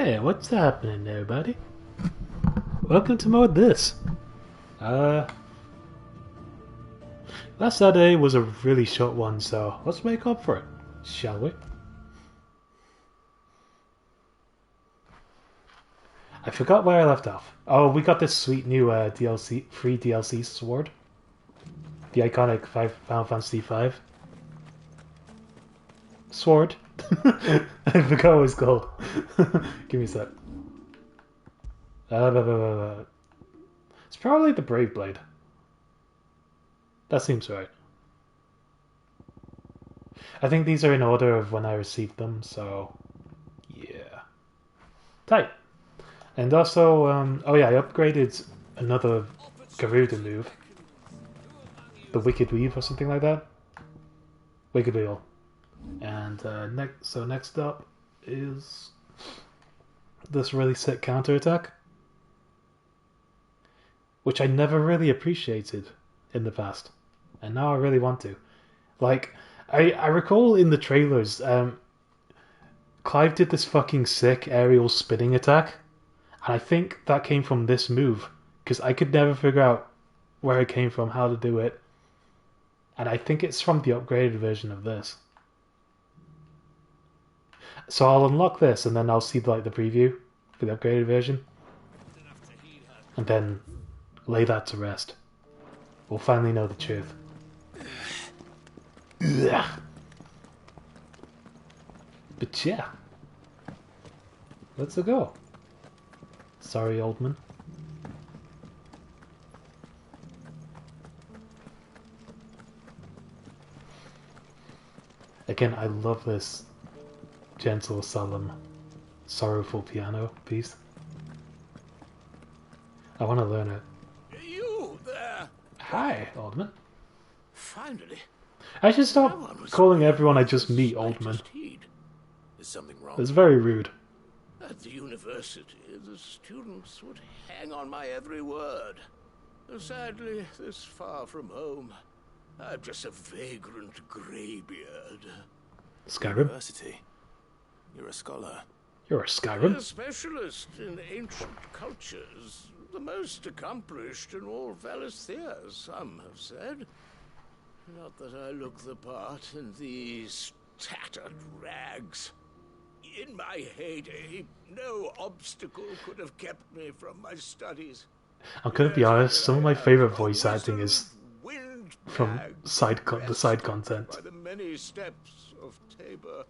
Hey, what's happening there, buddy? Welcome to more of this. Last Saturday was a really short one, so let's make up for it, shall we? I forgot where I left off. Oh, we got this sweet new free DLC sword. The iconic Final Fantasy V sword. I forgot what it's called. Give me a sec. It's probably the Brave Blade. That seems right. I think these are in order of when I received them, so yeah. Tight. And also, oh yeah, I upgraded another Garuda move. The Wicked Weave or something like that. Wicked Wheel. And next up is this really sick counterattack, which I never really appreciated in the past, and now I really want to. Like, I recall in the trailers, Clive did this fucking sick aerial spinning attack, and I think that came from this move, because I could never figure out where it came from, how to do it, and I think it's from the upgraded version of this. So I'll unlock this, and then I'll see like the preview for the upgraded version, and then lay that to rest. We'll finally know the truth. But yeah, let's go. Sorry, old man. Again, I love this gentle, solemn, sorrowful piano piece. I want to learn it. You there? Hi, old man. Finally. I should stop calling everyone I just meet old man. Is something wrong? It's very rude. At the university, the students would hang on my every word. Sadly, this far from home, I'm just a vagrant greybeard. Skyrim? University? You're a scholar. You're a Skyrim? A specialist in ancient cultures. The most accomplished in all Valisthea, some have said. Not that I look the part in these tattered rags. In my heyday, no obstacle could have kept me from my studies. I'm gonna be honest, some of my favorite voice acting is from the side content. By the many steps of Tabor,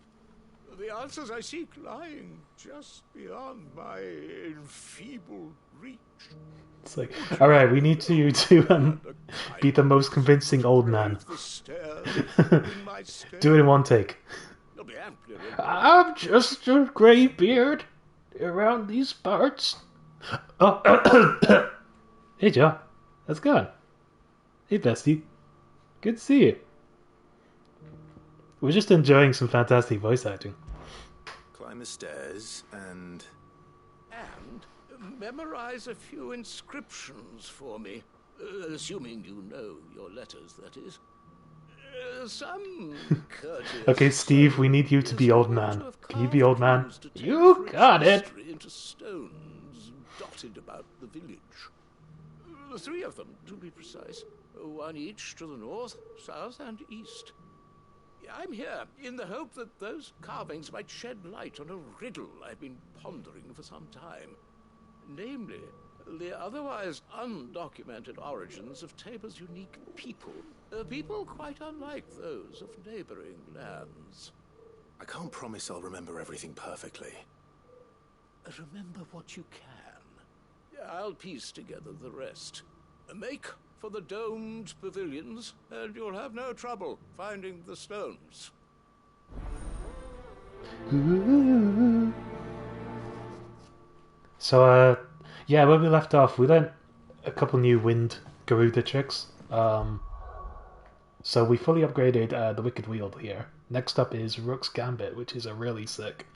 the answers I seek lying just beyond my enfeebled reach. It's like, alright, we need you to be the most convincing old man. Do it in one take. I'm just a grey beard around these parts. Oh, hey Joe, how's it going? Hey bestie, good to see you. We're just enjoying some fantastic voice acting. Climb the stairs and memorize a few inscriptions for me, assuming you know your letters, that is. Some courteous. Okay, Steve, we need you to be old man. Can you be old man? You got it. Into stones dotted about the village. The three of them, to be precise. One each to the north, south, and east. I'm here in the hope that those carvings might shed light on a riddle I've been pondering for some time. Namely, the otherwise undocumented origins of Tabor's unique people. People quite unlike those of neighboring lands. I can't promise I'll remember everything perfectly. Remember what you can. I'll piece together the rest. Make for the domed pavilions, and you'll have no trouble finding the stones. So, yeah, where we left off, we learned a couple new wind Garuda tricks. So we fully upgraded the Wicked Wheel here. Next up is Rook's Gambit, which is a really sick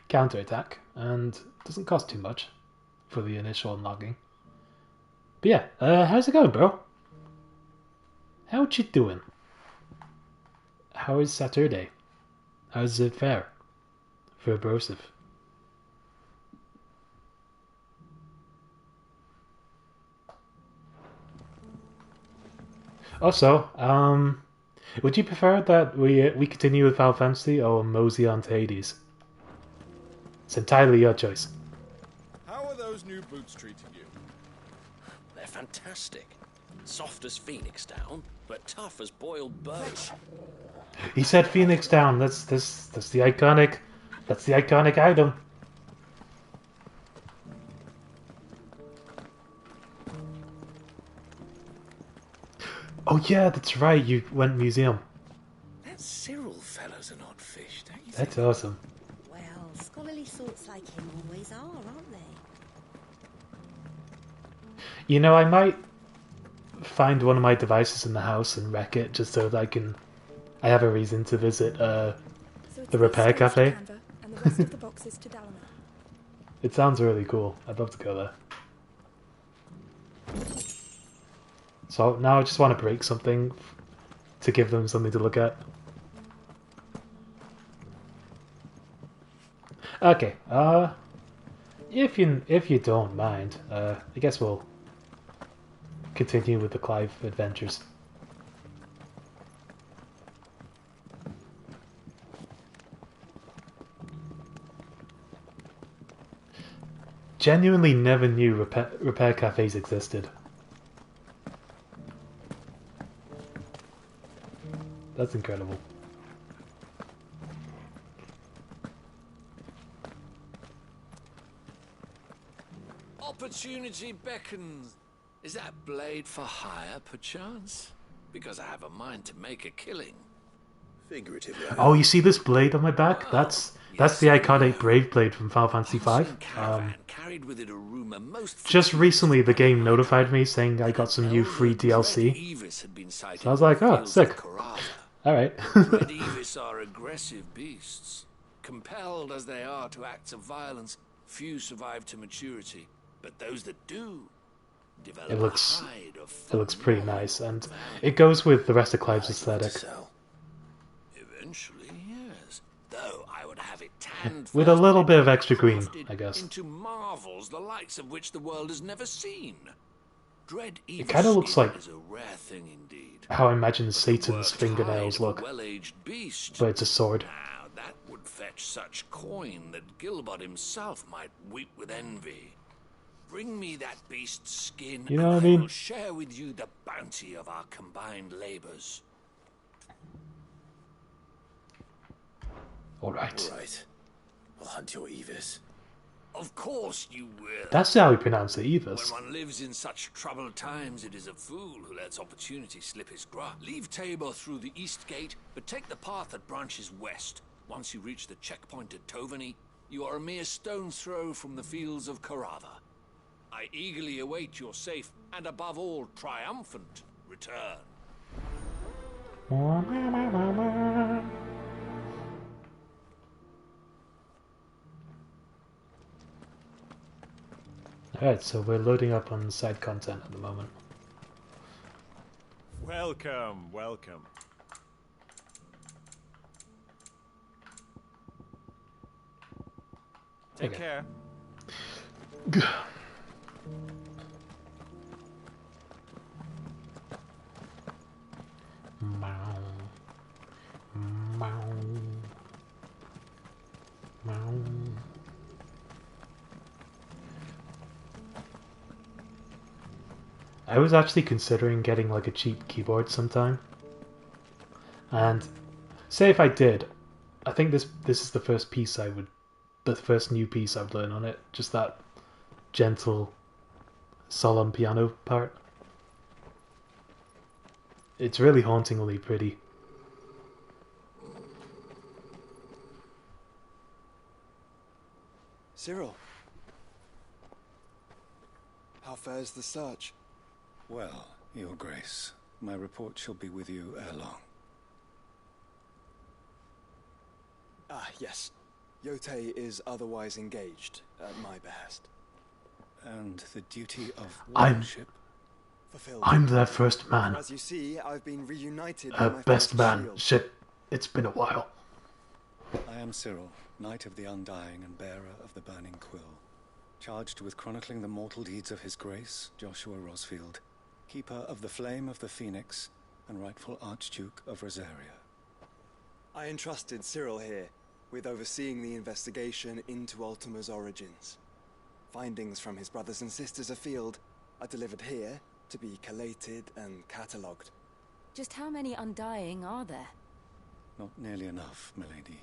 counterattack, and doesn't cost too much for the initial unlocking. But yeah, how's it going, bro? How you doing? How is Saturday? How's it fare for Broseph? Also, would you prefer that we continue with Final Fantasy or mosey on to Hades? It's entirely your choice. How are those new boots treating you? They're fantastic. Soft as phoenix down, but tough as boiled birch. He said Phoenix down. That's the iconic. That's the iconic item. Oh yeah, that's right. You went museum. That Cyril fellow's an odd fish, don't you That's think? awesome. Well, scholarly sorts like him always are, aren't they? You know, I might find one of my devices in the house and wreck it just so that I have a reason to visit So it's the repair this one's to cafe. Canva, and the rest of the boxes to Dallina. It sounds really cool. I'd love to go there. So now I just want to break something to give them something to look at. Okay, if you don't mind, I guess we'll continue with the Clive adventures. Genuinely never knew repair cafes existed. That's incredible. Opportunity beckons. Is that blade for hire, perchance? Because I have a mind to make a killing. Figuratively. Oh, you see this blade on my back? That's the iconic Brave blade from Final Fantasy V. Carried with it a rumor most Just recently, the game notified me saying I got some new free DLC. So I was like, oh, sick. Alright. Red Evis are aggressive beasts. Compelled as they are to acts of violence, few survive to maturity. But those that do develop It looks a hide of It looks pretty nice, and it goes with the rest of Clive's aesthetic. Eventually, yes. Though I would have it tanned With a first little and bit of extra green, crafted I guess. into marvels the likes of which the world has never seen. Dread It kind of looks like is a rare thing indeed. how I imagine Satan's Worked fingernails hide of a look, well-aged beast. but it's a sword. Now that would fetch such coin that Gilbert himself might weep with envy. Bring me that beast's skin, You know what I and mean? will share with you the bounty of our combined labors. Alright. Right. I'll hunt your Evis. Of course you will. That's how we pronounce it, When Evis. one lives in such troubled times, it is a fool who lets opportunity slip his grasp. Leave Tabor through the east gate, but take the path that branches west. Once you reach the checkpoint at Tovany, you are a mere stone's throw from the fields of Carava. I eagerly await your safe, and above all, triumphant return. Alright, so we're loading up on side content at the moment. Welcome, welcome. Take Okay. care. Meow. Meow. Meow. I was actually considering getting like a cheap keyboard sometime. And say if I did, I think this is the first new piece I would learn on it. Just that gentle, solemn piano part. It's really hauntingly pretty. Cyril, how fares the search? Well, Your Grace, my report shall be with you ere long. Ah, yes. Yotei is otherwise engaged at my behest. And the duty of I'm- warship? Fulfilled. I'm their first man. As you see, I've been reunited Her with my best first man. shield. Shit, it's been a while. I am Cyril, Knight of the Undying and bearer of the Burning Quill, charged with chronicling the mortal deeds of His Grace, Joshua Rosfield, keeper of the Flame of the Phoenix, and rightful Archduke of Rosaria. I entrusted Cyril here with overseeing the investigation into Ultima's origins. Findings from his brothers and sisters afield are delivered here to be collated and catalogued. Just how many Undying are there? Not nearly enough, milady.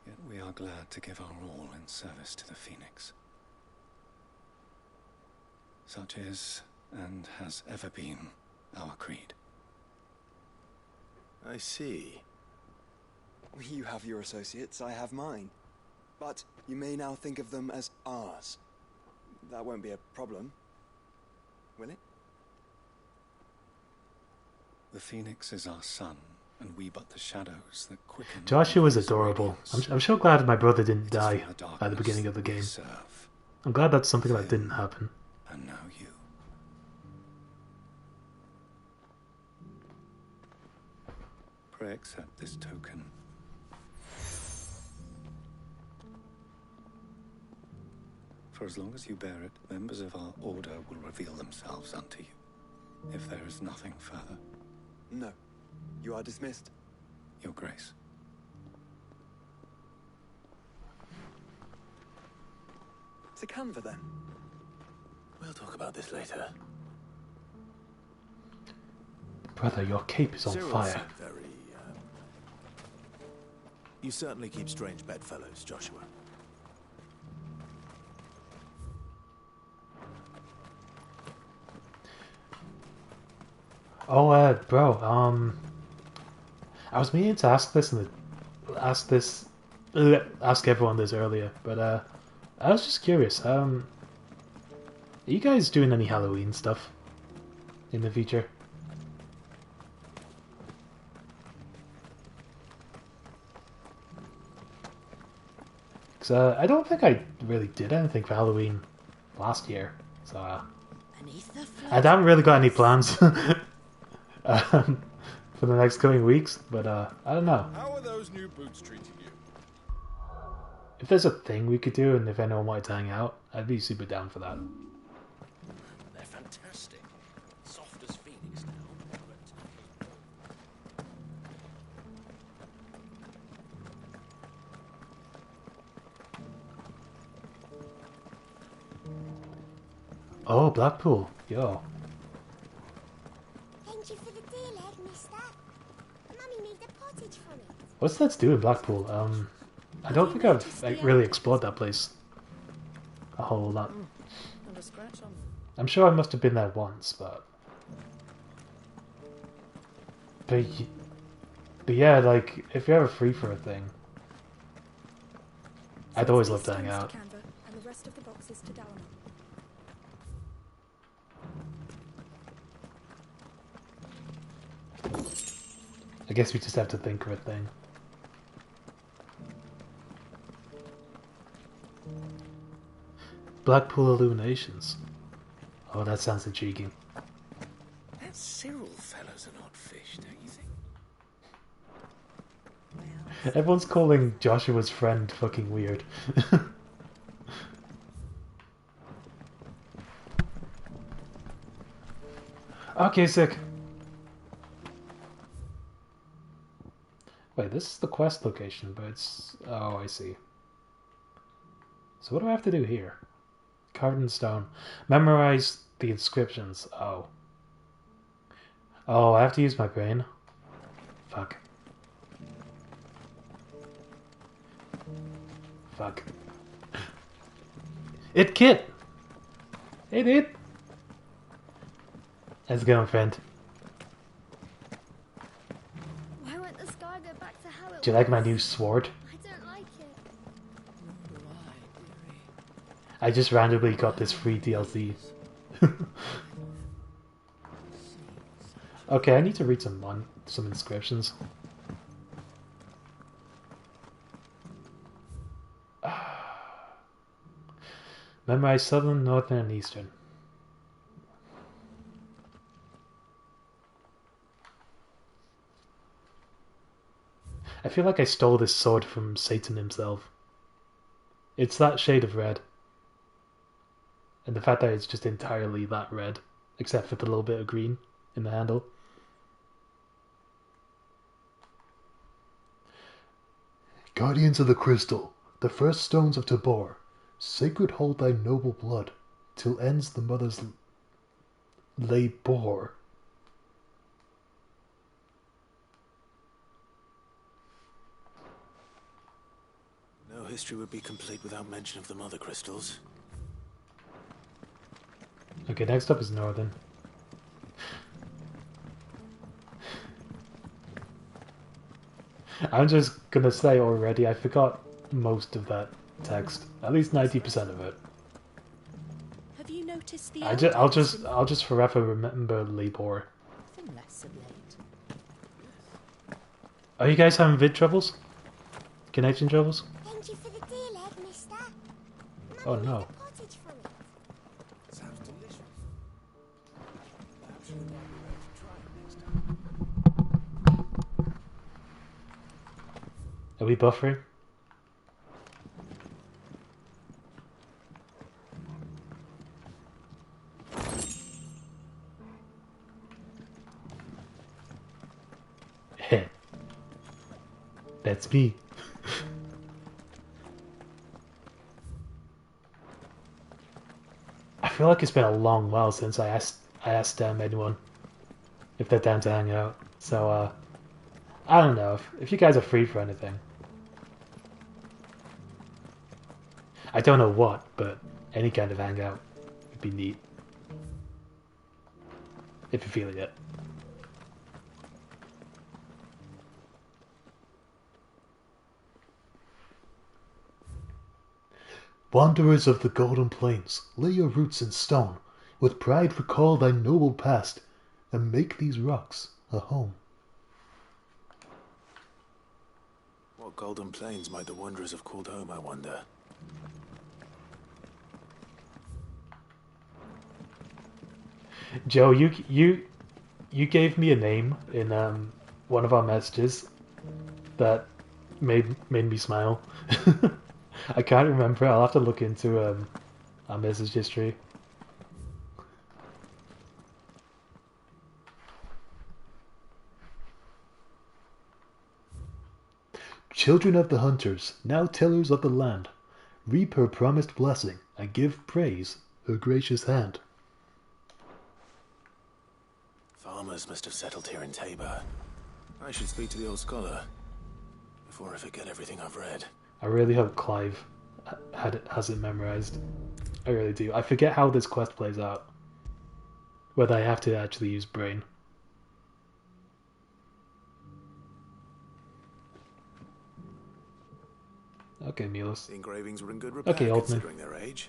Yet we are glad to give our all in service to the Phoenix. Such is, and has ever been, our creed. I see. You have your associates, I have mine. But you may now think of them as ours. That won't be a problem, will it? The Phoenix is our sun, and we but the shadows that quicken... Joshua was adorable. I'm so glad my brother didn't die It is from the at the darkness beginning of the that we game. serve. I'm glad that's something that didn't happen. And now you. Pray accept this token. For as long as you bear it, members of our order will reveal themselves unto you. If there is nothing further. No. You are dismissed. Your Grace. To Canva, then. We'll talk about this later. Brother, your cape is on Cyril fire. seemed very, You certainly keep strange bedfellows, Joshua. Oh, bro, I was meaning to ask this ask everyone this earlier, but I was just curious. Are you guys doing any Halloween stuff in the future? Because I don't think I really did anything for Halloween last year, so Beneath the I haven't really got any plans for the next coming weeks, but I don't know. How are those new boots treating you? If there's a thing we could do and if anyone wanted to hang out, I'd be super down for that. They're fantastic. Soft as Phoenix now, but Oh, Blackpool. Yo. Thank you for the deal, egg, mister. Mummy made the pottage from it. What's that to do in Blackpool? I don't think I've really explored that place a whole lot. Not a scratch on them. I'm sure I must have been there once, but yeah, like if you're ever free for a thing, I'd always love to hang out. And the rest of the boxes to Dalma. I guess we just have to think of a thing. Blackpool Illuminations. Oh, that sounds intriguing. that Cyril fellow's an odd fish, don't you think? Everyone's calling Joshua's friend fucking weird. Okay, sick. Wait, this is the quest location, but it's... Oh, I see. So what do I have to do here? Carved in stone. Memorize the inscriptions. Oh. Oh, I have to use my brain. Fuck. Fuck. It Kit! Hey, dude! How's it going, friend? Why won't the sky go back to how it Do you like my new sword? I don't like it. I just randomly got this free DLC. Okay, I need to read some inscriptions. Memorize Southern, Northern, and Eastern. I feel like I stole this sword from Satan himself. It's that shade of red. And the fact that it's just entirely that red, except for the little bit of green in the handle. Guardians of the Crystal, the first stones of Tabor, sacred hold thy noble blood, till ends the mother's labor. No history would be complete without mention of the mother crystals. Okay, next up is Northern. I'm just gonna say already, I forgot most of that text. At least 90% of it. Have you noticed the I'll just forever remember Labor. Nothing less of late. Are you guys having vid troubles? Connection troubles? Thank you for the deal, egg, mister. Oh Mummy no. made a pottage from it. Sounds delicious. Perhaps you'd like me to try it next time. Are we buffering? Heh. That's me. I feel like it's been a long while since I asked anyone if they're down to hang out. So I don't know if you guys are free for anything. I don't know what, but any kind of hangout would be neat. If you're feeling it. Wanderers of the Golden Plains, lay your roots in stone. With pride recall thy noble past, and make these rocks a home. What golden plains might the wanderers have called home, I wonder? Joe, you gave me a name in one of our messages that made me smile. I can't remember. I'll have to look into our message history. Children of the hunters, now tillers of the land, reap her promised blessing and give praise her gracious hand. Farmers must have settled here in Tabor. I should speak to the old scholar before I forget everything I've read. I really hope Clive has it memorized. I really do. I forget how this quest plays out. Whether I have to actually use brain. Okay, Milos. The engravings were in good repair, Okay, Altman. considering their age.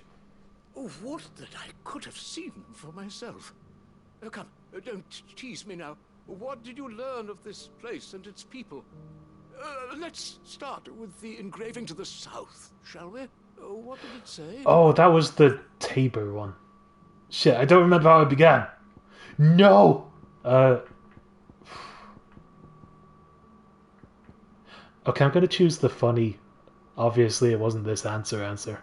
Oh, what that I could have seen for myself. Oh, come, don't tease me now. What did you learn of this place and its people? Let's start with the engraving to the south, shall we? What did it say? Oh, that was the Tabor one. Shit, I don't remember how it began. No! Okay, I'm gonna choose the funny. Obviously, it wasn't this answer.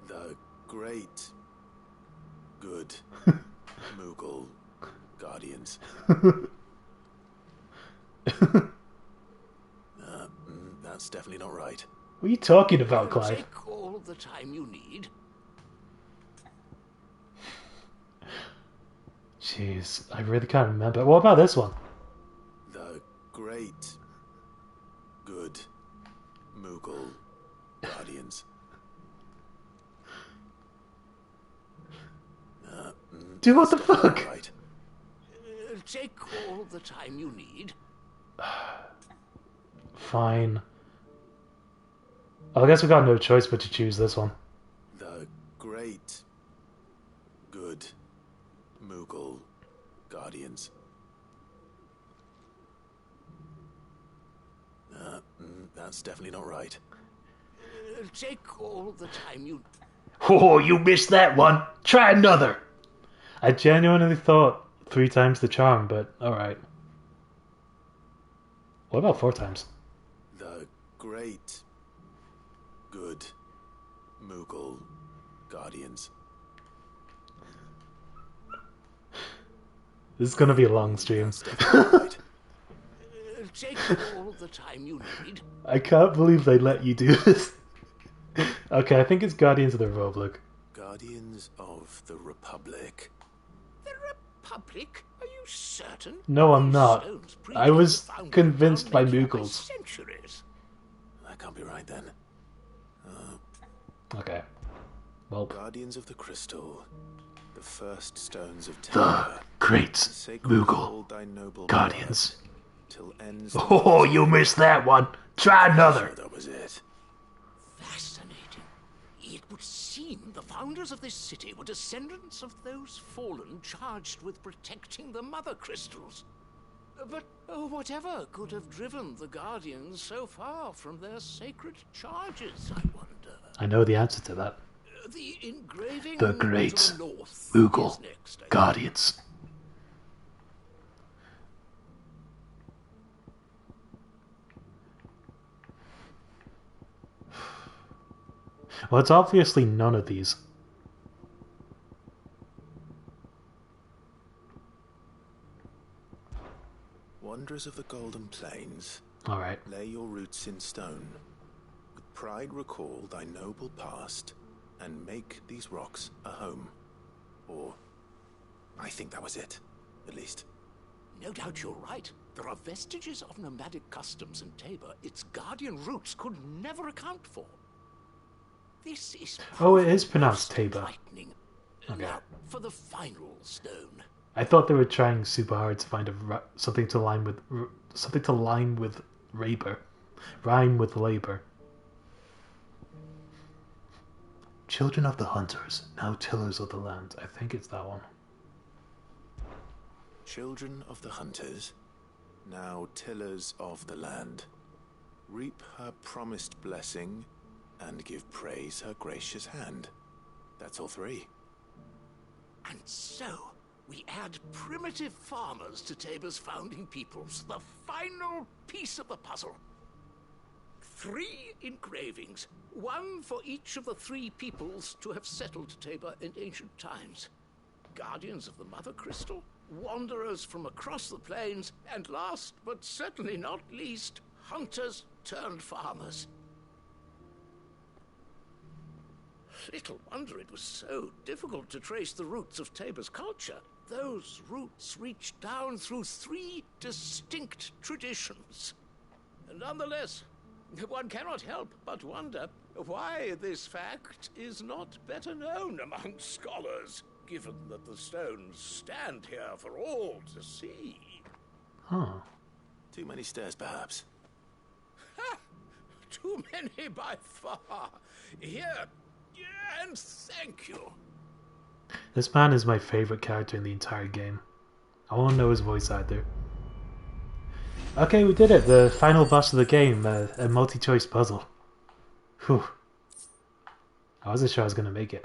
The great, good Moogle guardians. That's definitely not right. What are you talking about, Clive? Take all of the time you need. Jeez, I really can't remember. What about this one? The great, good Moogle guardians. Dude, what the fuck? Right. Take all of the time you need. Fine. Well, I guess we got no choice but to choose this one. The great, good Moogle guardians. That's definitely not right. Take all of the time you... Oh, you missed that one. Try another. I genuinely thought 3 times the charm, but alright. What about 4 times? The great, good Moogle guardians. This is gonna be a long stream. Take all of the the time you need. I can't believe they let you do this. Okay, I think it's Guardians of the Republic. Guardians of the Republic. The Republic? Are you certain? No, I'm These not. stones I predate was the founding convinced of by Almeida Moogles. centuries. That can't be right then. Okay. Well, Guardians of the Crystal. The first stones of the Terror. great Sacred Moogle hold thy noble Guardians. blood, till ends Oh, you missed that one. Try another. Sure that was it. Fascinating. It would seem the founders of this city were descendants of those fallen charged with protecting the mother crystals. But whatever could have driven the Guardians so far from their sacred charges, I wonder? I know the answer to that. The engraving The to great the north Moogle is next, I think. Guardians. Well, it's obviously none of these. Wanderers of the Golden Plains. Alright. Lay your roots in stone. With pride recall thy noble past, and make these rocks a home. Or, I think that was it, at least. No doubt you're right. There are vestiges of nomadic customs in Tabor its guardian roots could never account for. This is Oh, it is pronounced Tabor. frightening. Okay. Now, for the final stone. I thought they were trying super hard to find something to line with rhyme with labor. Children of the hunters, now tillers of the land. I think it's that one. Children of the hunters, now tillers of the land. Reap her promised blessing, and give praise her gracious hand. That's all three. And so, we add primitive farmers to Tabor's founding peoples, the final piece of the puzzle. 3 engravings, one for each of the 3 peoples to have settled Tabor in ancient times. Guardians of the Mother Crystal, wanderers from across the plains, and last but certainly not least, hunters turned farmers. Little wonder it was so difficult to trace the roots of Tabor's culture. Those roots reach down through 3 distinct traditions. Nonetheless, one cannot help but wonder why this fact is not better known among scholars, given that the stones stand here for all to see. Huh. Too many stairs, perhaps. Ha! Too many by far. Here, and thank you. This man is my favorite character in the entire game. I want to know his voice actor. Okay, we did it. The final boss of the game, a multi-choice puzzle. Whew. I wasn't sure I was going to make it.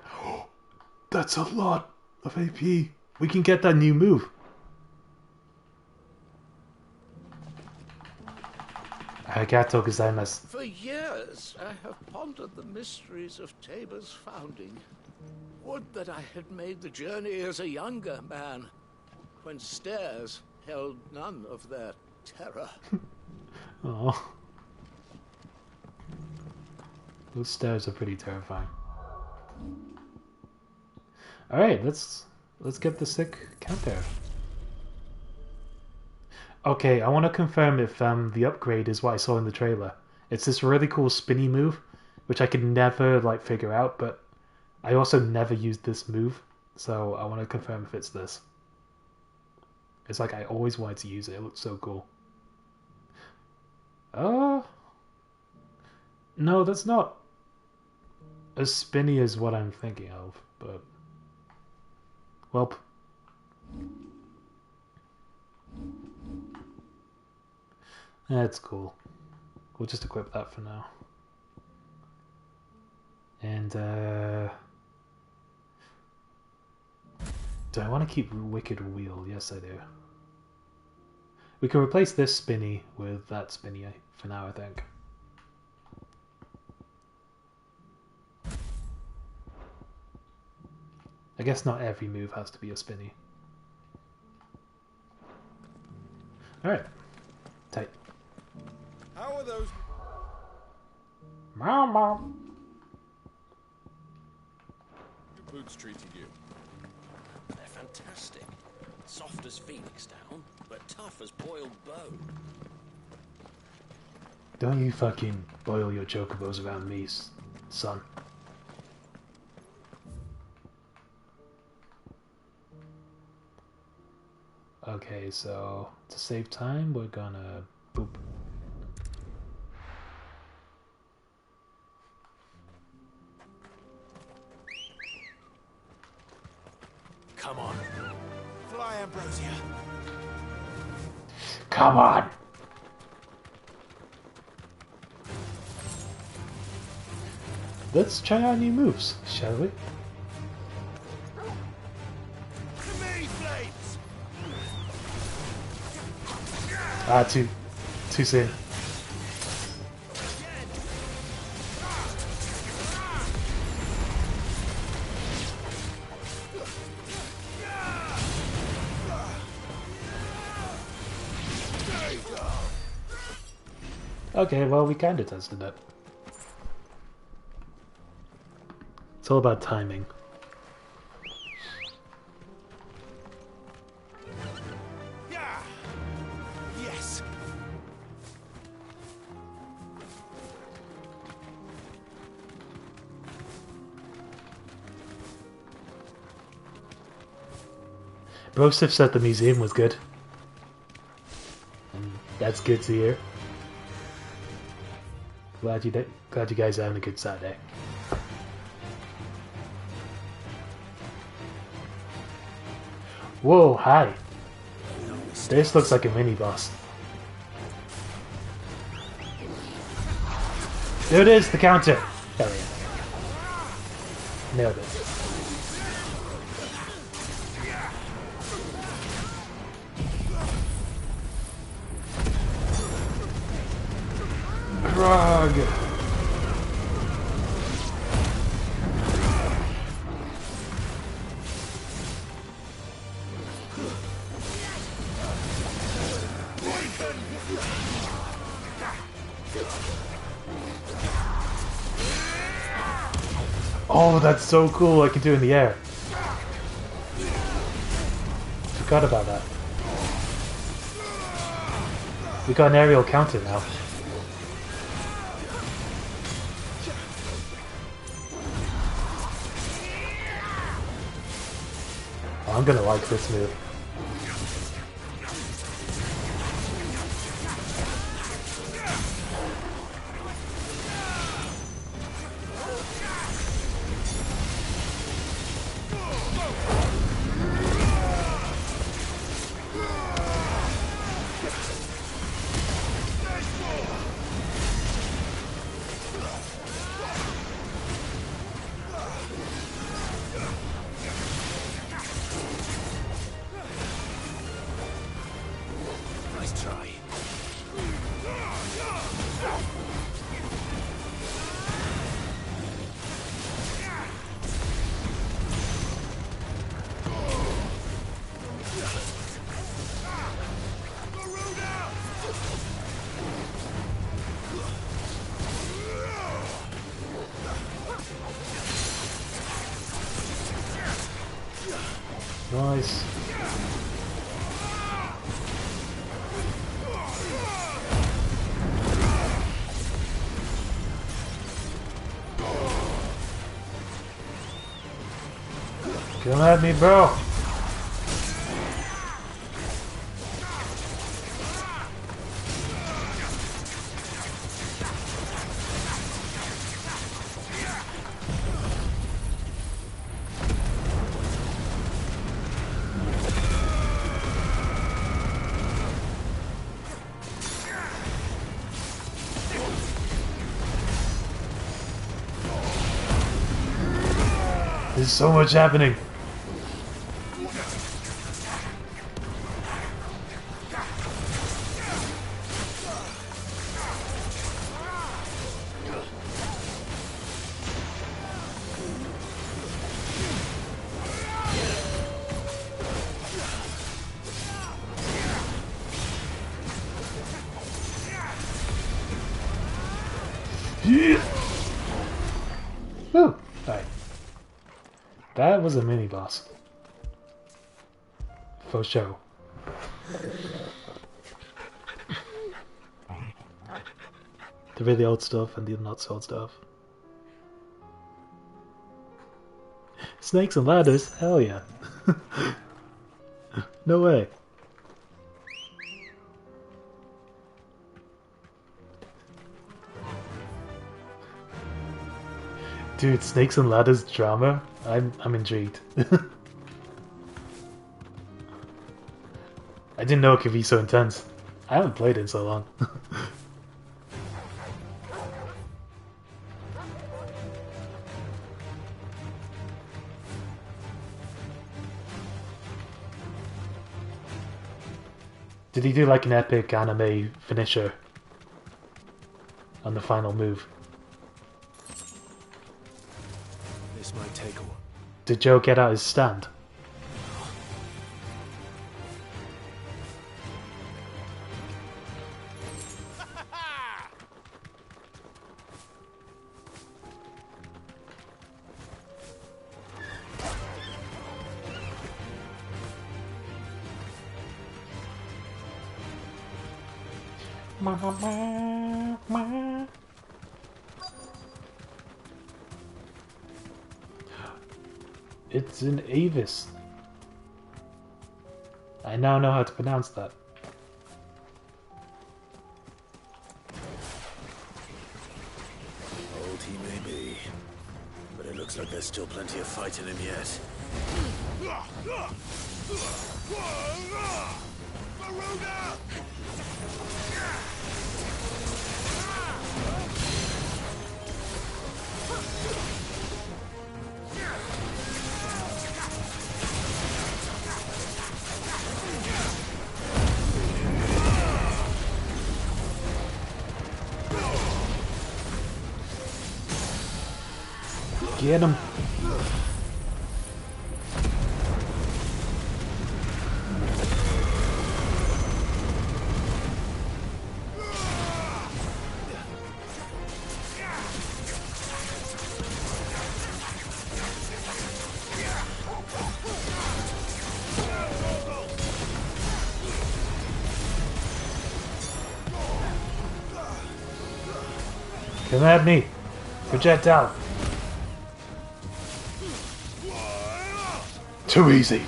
That's a lot of AP. We can get that new move. Arigato gozaimasu. For years, I have pondered the mysteries of Tabor's founding. Would that I had made the journey as a younger man, when stairs held none of their terror. Oh. Those stairs are pretty terrifying. Alright, let's get the sick counter. Okay, I want to confirm if the upgrade is what I saw in the trailer. It's this really cool spinny move, which I could never figure out, but I also never used this move, so I want to confirm if it's this. It's like I always wanted to use it. It looks so cool. No, that's not as spinny as what I'm thinking of, but well. That's cool. We'll just equip that for now. And do I want to keep Wicked Wheel? Yes, I do. We can replace this spinny with that spinny for now, I think. I guess not every move has to be a spinny. Alright. Tight. How are those? Mama. New boots treating you? They're fantastic. Soft as phoenix down, but tough as boiled bone. Don't you fucking boil your chocobos around me, son. Okay, so to save time, we're gonna boop. Come on. Fly, Ambrosia. Come on! Let's try out new moves, shall we? To me, flames! Ah, too soon. Okay, well, we kinda tested it. It's all about timing. Yeah. Yes. Brosif said the museum was good. And that's good to hear. Glad you guys are having a good Saturday. Whoa, hi. This looks like a mini boss. There it is, the counter. Hell yeah. Nailed it. Grog. Oh, that's so cool, I can do it in the air. Forgot about that. We got an aerial counter now. Oh, I'm gonna like this move. Nice try. Nice. Come at me, bro. There's so much happening. Woo! Alright. That was a mini boss. For sure. The really old stuff and the not so old stuff. Snakes and ladders? Hell yeah. No way. Dude, snakes and ladders drama? I'm intrigued. I didn't know it could be so intense. I haven't played it in so long. Did he do like an epic anime finisher on the final move? This might take a while. Did Joe get out his stand? It's in Avis. I now know how to pronounce that. Old he may be, but it looks like there's still plenty of fight in him yet. Get him. Come at me. Projectile. Too easy.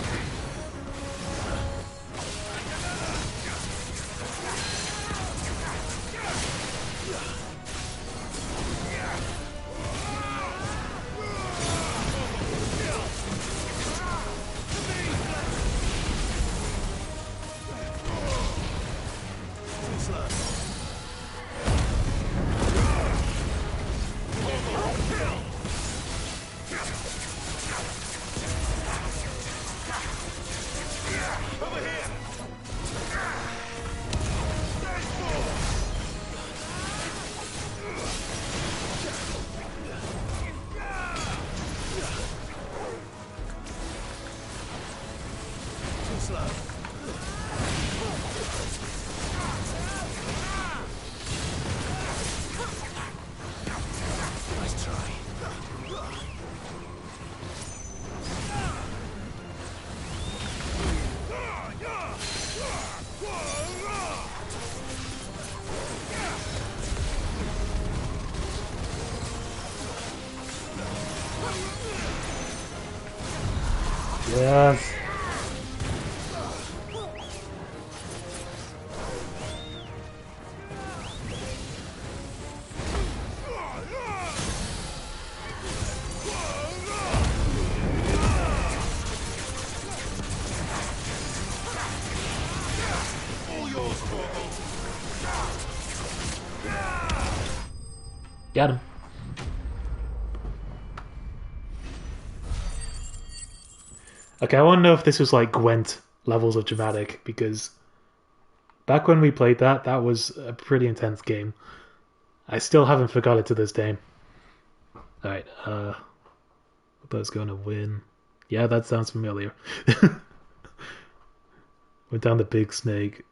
Yes. Got him. Okay, I want to know if this was like Gwent levels of dramatic, because back when we played that, that was a pretty intense game. I still haven't forgot it to this day. Alright, Bo's going to win. Yeah, that sounds familiar. Went down the big snake.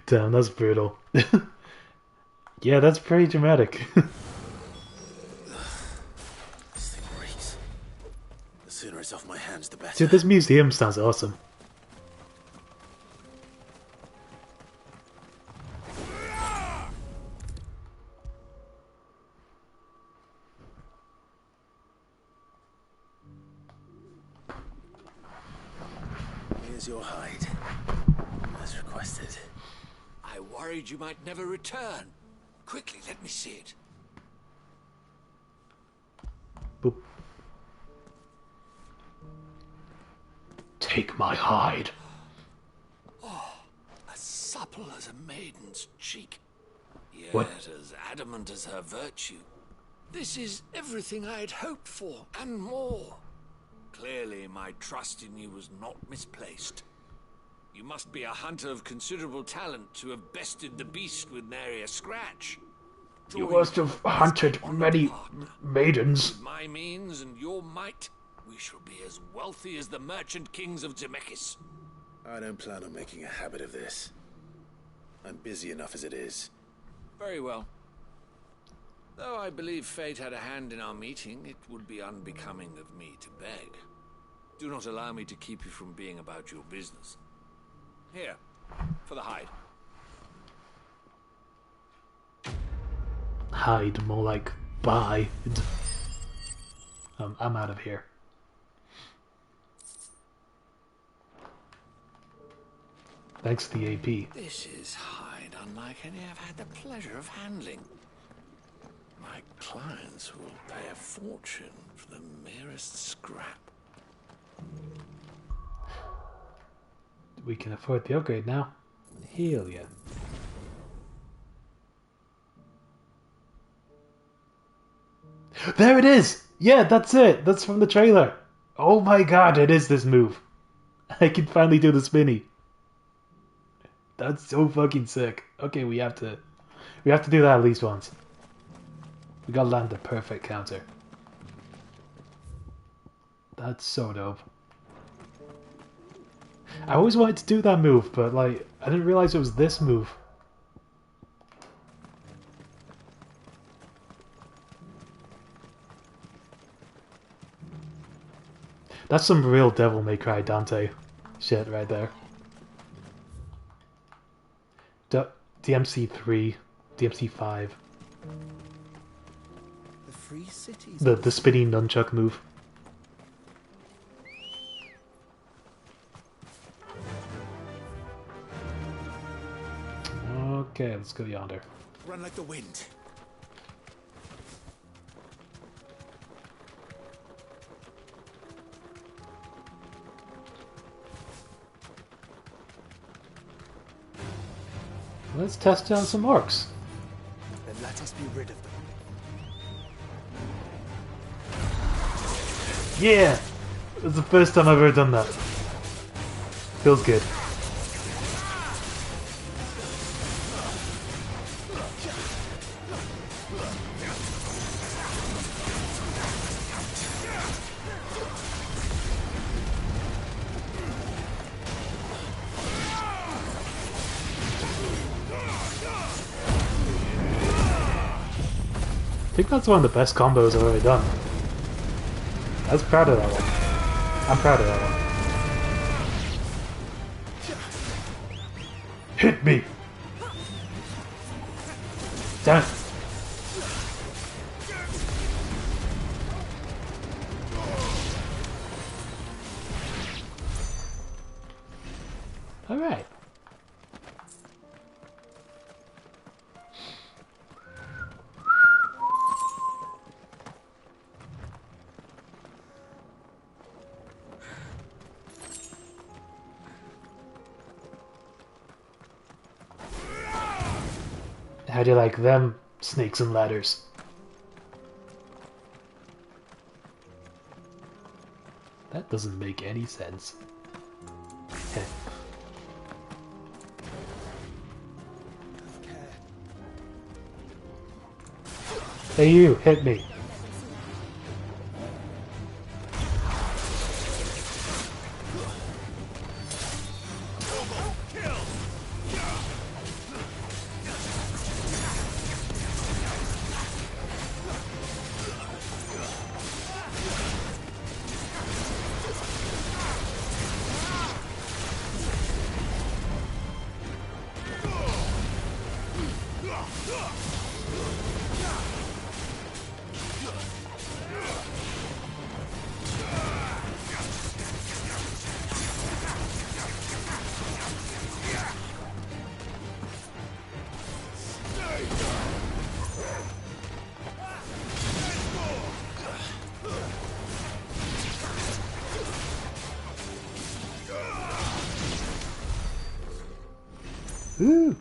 Damn, that's brutal. Yeah, that's pretty dramatic. This thing reeks. The sooner it's off my hands, the better. Dude, this museum sounds awesome. Here's your hide, as requested. I worried you might never return. Quickly, let me see it. Boop. Take my hide. Oh, as supple as a maiden's cheek. Yet What? as adamant as her virtue. This is everything I'd hoped for, and more. Clearly, my trust in you was not misplaced. You must be a hunter of considerable talent to have bested the beast with nary a scratch. You must have hunted many maidens. With my means and your might, we shall be as wealthy as the merchant kings of Zemeckis. I don't plan on making a habit of this. I'm busy enough as it is. Very well. Though I believe fate had a hand in our meeting, it would be unbecoming of me to beg. Do not allow me to keep you from being about your business. Here, for the hide. Hide, more like buy. I'm out of here. Thanks to the AP. This is hide unlike any I've had the pleasure of handling. My clients will pay a fortune for the merest scrap. We can afford the upgrade now. Hell yeah. There it is! Yeah, that's it! That's from the trailer! Oh my god, it is this move! I can finally do the spinny. That's so fucking sick. Okay, we have to do that at least once. We gotta land the perfect counter. That's so dope. I always wanted to do that move, but like, I didn't realize it was this move. That's some real Devil May Cry Dante shit right there. DMC3, DMC5. The free cities. The spinning nunchuck move. Okay, let's go yonder. Run like the wind. Let's test out some orcs. Then let us be rid of them. Yeah! It's the first time I've ever done that. Feels good. I think that's one of the best combos I've ever done. I was proud of that one. I'm proud of that one. Hit me! Damn it. Alright. How do you like them snakes and ladders? That doesn't make any sense. Heh. Hey you, hit me. Ooh!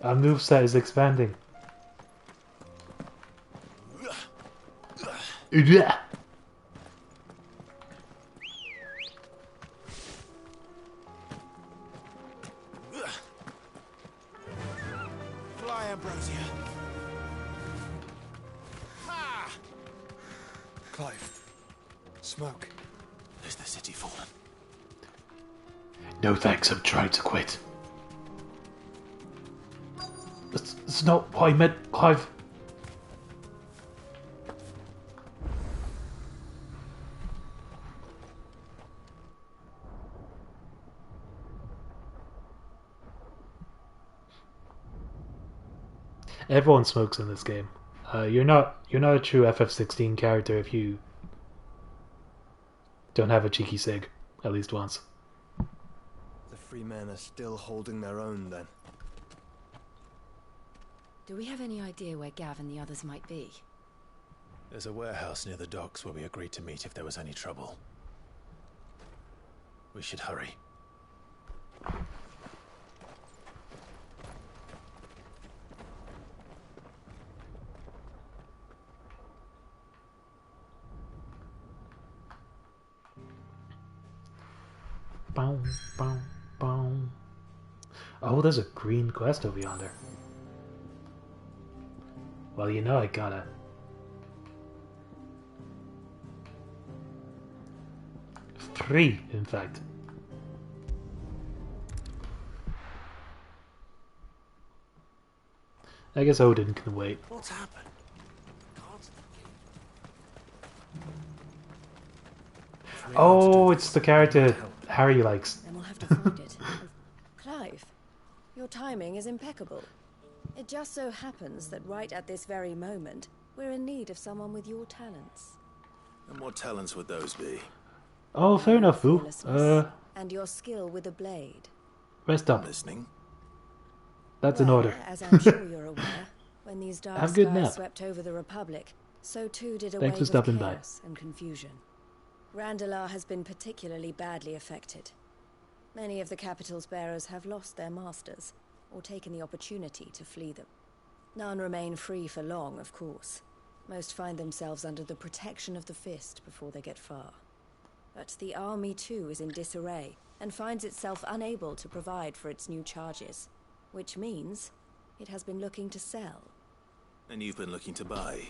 Our moveset is expanding. Yeah. Fly, Ambrosia. Ha! Clive. Smoke. Is the city fallen? No thanks, I'm trying to quit. That's not what I meant, Clive. Everyone smokes in this game. You're not a true FF16 character if you don't have a cheeky cig at least once. The free men are still holding their own then. Do we have any idea where Gav and the others might be? There's a warehouse near the docks where we agreed to meet if there was any trouble. We should hurry. Bow, bow, bow. Oh, there's a green quest over yonder. Well, you know I gotta. Three, in fact. I guess Odin can wait. What's happened? Oh, it's the character Harry likes. Then we'll have to find it. Clive, your timing is impeccable. It just so happens that right at this very moment, we're in need of someone with your talents. And what talents would those be? Oh, fair enough, Boo. And your skill with a blade. Rest up. Listening. That's an order. As I'm sure you're aware, when these dark Have a good skies nap. swept over the Republic, so too did a Thanks for wave stopping of by. chaos and confusion. Randalar has been particularly badly affected. Many of the capital's bearers have lost their masters, or taken the opportunity to flee them. None remain free for long, of course. Most find themselves under the protection of the Fist before they get far. But the army too is in disarray, and finds itself unable to provide for its new charges. Which means it has been looking to sell. And you've been looking to buy,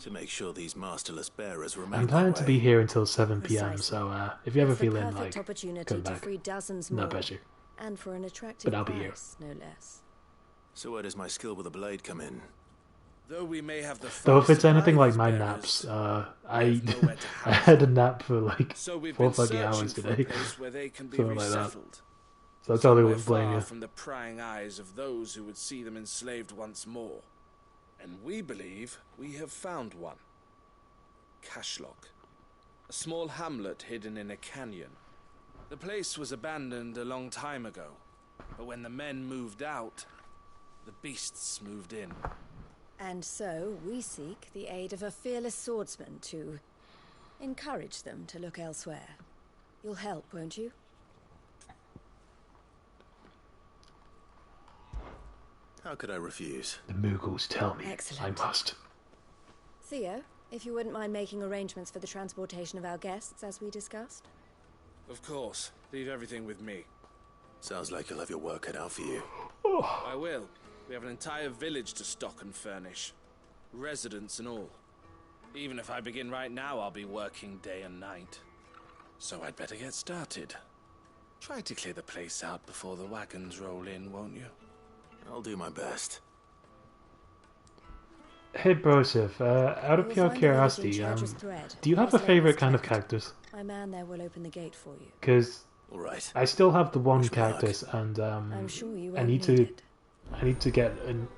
to make sure these masterless bearers remain. I'm planning that to way. be here until 7 p.m. Precisely. So if you ever It's the feel in perfect like opportunity come to back, free dozens no more, pressure. and for an attractive But I'll be here. price, no less. So where does my skill with a blade come in? Though we may have the Though if it's finest anything like of my bearers, naps, we have nowhere to I house had a nap for like so we've 4 been fucking searching hours for a today. place where they can be Something like that. resettled. So I totally Somewhere wouldn't blame far you. from the prying eyes of those who would see them enslaved once more. And we believe we have found one. Cashlock. A small hamlet hidden in a canyon. The place was abandoned a long time ago, but when the men moved out, the beasts moved in. And so we seek the aid of a fearless swordsman to encourage them to look elsewhere. You'll help, won't you? How could I refuse? The Mughals tell me Excellent. I must. Theo, if you wouldn't mind making arrangements for the transportation of our guests, as we discussed. Of course. Leave everything with me. Sounds like you'll have your work cut out for you. I will. We have an entire village to stock and furnish. Residents and all. Even if I begin right now, I'll be working day and night. So I'd better get started. Try to clear the place out before the wagons roll in, won't you? I'll do my best. Hey Broseph, out of You'll pure find the village in curiosity, Charger's Thread, do you have a West favorite Lane's kind of kept. cactus? My man there will open the gate for you. Because All right. I still have the one Wish me luck. cactus, and I'm sure you I won't need need to it. I need to get an.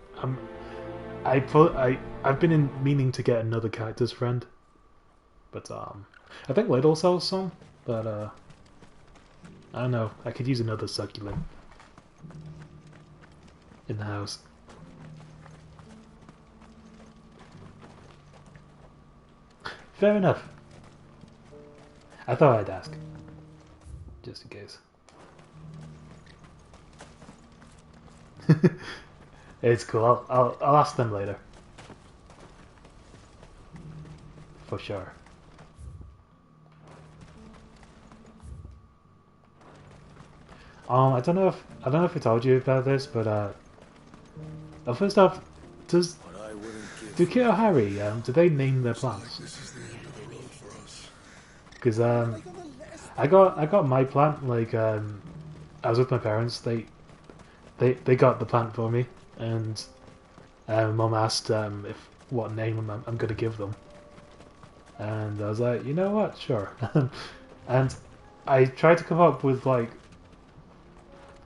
I've been meaning to get another cactus friend, but I think Lidl sells some, but I don't know. I could use another succulent in the house. Fair enough. I thought I'd ask, just in case. It's cool. I'll ask them later. For sure. I don't know if I told you about this, but first off, do Kit or Harry do they name their plants? Because I got my plant like I was with my parents. They got the plant for me, and Mum asked if what name I'm gonna give them, and I was like, you know what, sure. And I tried to come up with like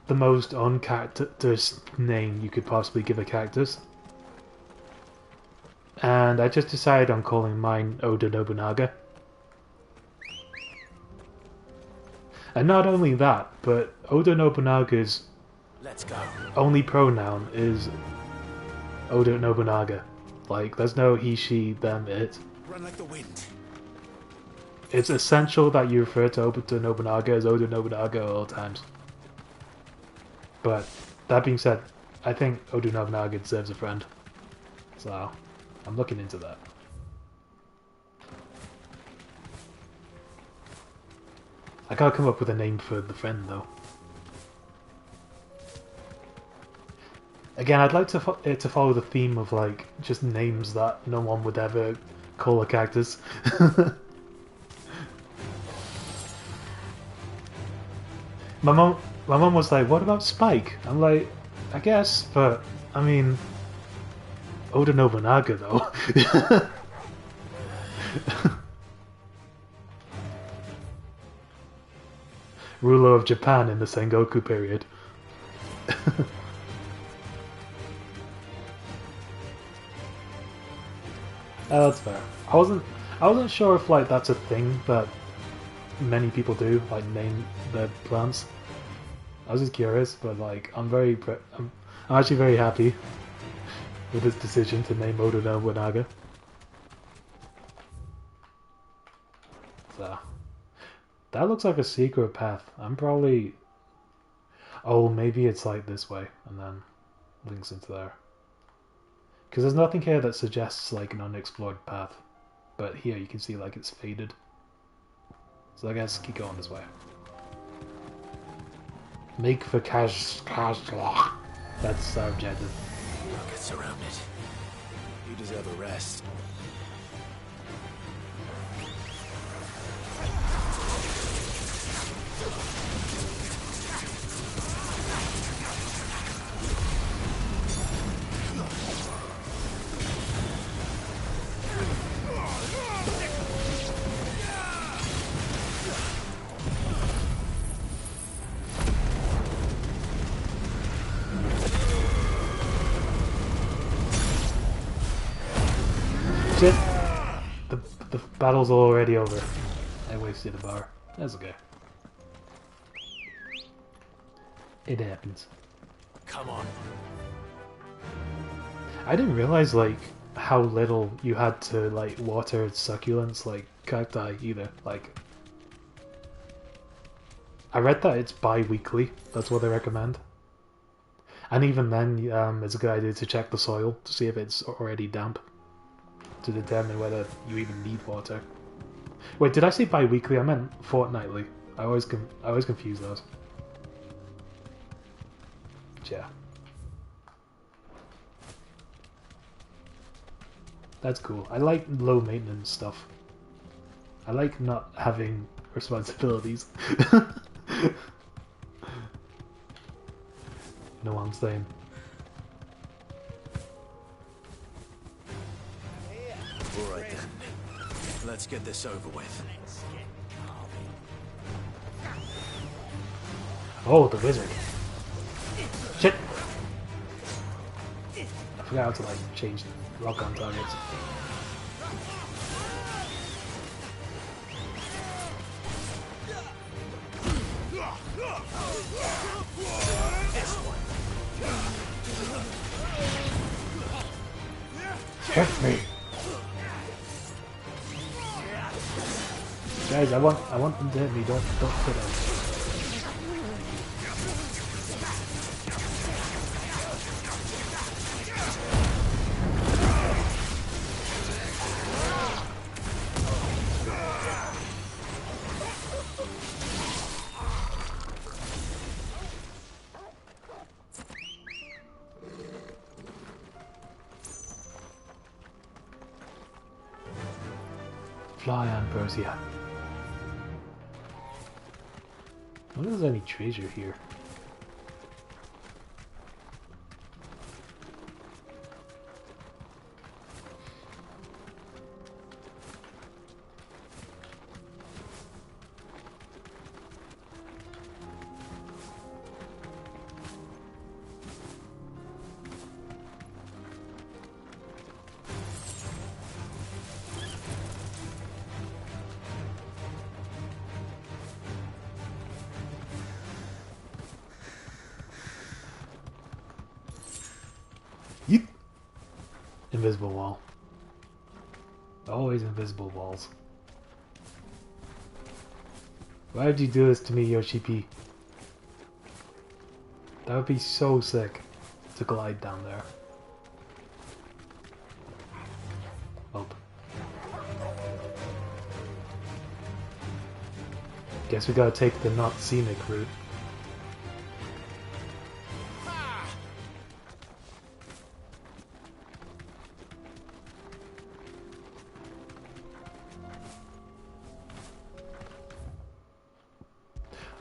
the most uncactus name you could possibly give a cactus, and I just decided on calling mine Oda Nobunaga. And not only that, but Oda Nobunaga's only pronoun is Oda Nobunaga. Like, there's no he, she, them, it. Run like the wind. It's essential that you refer to Oda Nobunaga as Oda Nobunaga at all times. But, that being said, I think Oda Nobunaga deserves a friend. So, I'm looking into that. I gotta come up with a name for the friend, though. Again, I'd like it to follow the theme of, like, just names that no one would ever call a cactus. My mom was like, what about Spike? I'm like, I guess, but, I mean, Oda Nobunaga, though. Ruler of Japan in the Sengoku period. Oh, that's fair. I wasn't sure if like that's a thing that many people do, like name their plants. I was just curious, but like I'm actually very happy with this decision to name Oda Nobunaga. So that looks like a secret path. I'm probably... Oh, maybe it's like this way, and then links into there. Because there's nothing here that suggests like an unexplored path. But here you can see like it's faded. So I guess keep going this way. Make for That's our objective. Don't get surrounded. You deserve a rest. Shit! The battle's already over. I wasted a bar. That's okay. It happens. Come on. I didn't realize like how little you had to like water succulents like cacti either. Like I read that it's bi-weekly. That's what they recommend. And even then, it's a good idea to check the soil to see if it's already damp, to determine whether you even need water. Wait, did I say bi-weekly? I meant fortnightly. I always confuse those. But yeah. That's cool. I like low maintenance stuff. I like not having responsibilities. You know what I'm saying? Alright then. Let's get this over with. Oh, the wizard. Shit! forgot how to like change the lock on targets. Hit me, guys! I want them to hit me. Don't hit them. Fly Ambrosia. I wonder if there's any treasure here. Yeet. Invisible wall. Always invisible walls. Why did you do this to me, Yoshi P? That would be so sick to glide down there. Oh. Guess we gotta take the not scenic route.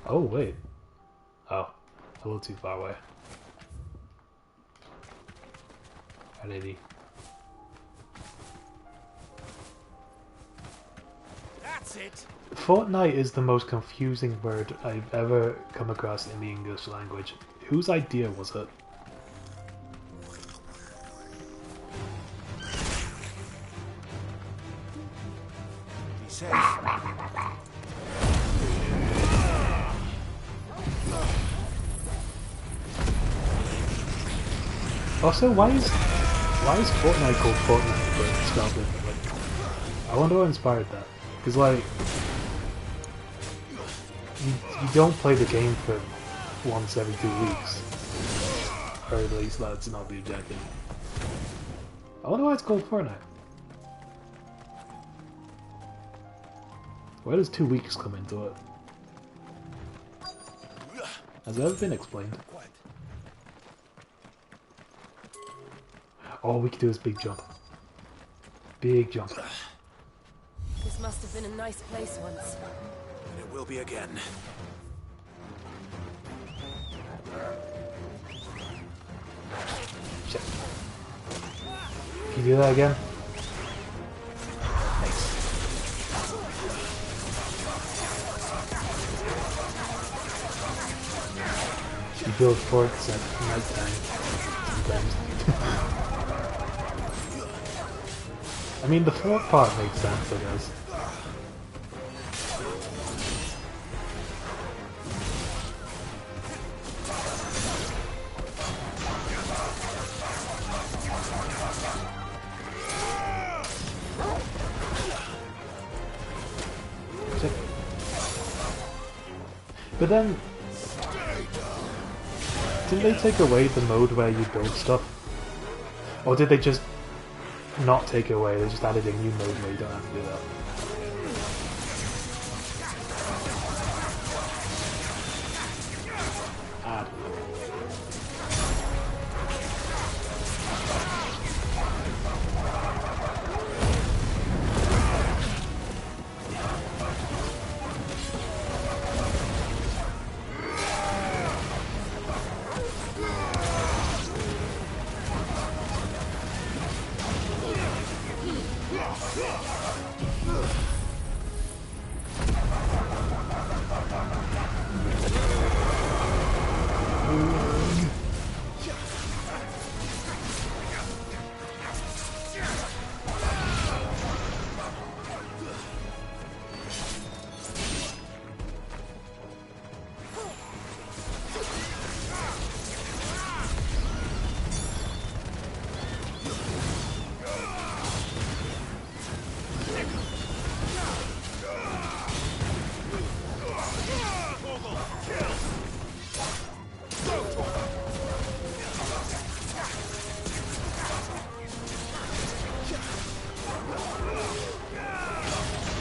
Oh, wait. Oh, a little too far away. Alrighty. That's it. Fortnite is the most confusing word I've ever come across in the English language. Whose idea was it? Be safe. Also, why is Fortnite called Fortnite but spelled differently? I wonder what inspired that. Because like, you don't play the game for once every 2 weeks, or at least that's not the objective. I wonder why it's called Fortnite. Where does 2 weeks come into it? Has it ever been explained? Oh, we could do this big jump. Big jump. This must have been a nice place once. And it will be again. Shit. Can you do that again? You build forts at night time sometimes. I mean, the fort part makes sense, I guess. But then, didn't they take away the mode where you build stuff? Or did they just not take it away, they just added a new mode where you don't have to do that? Add.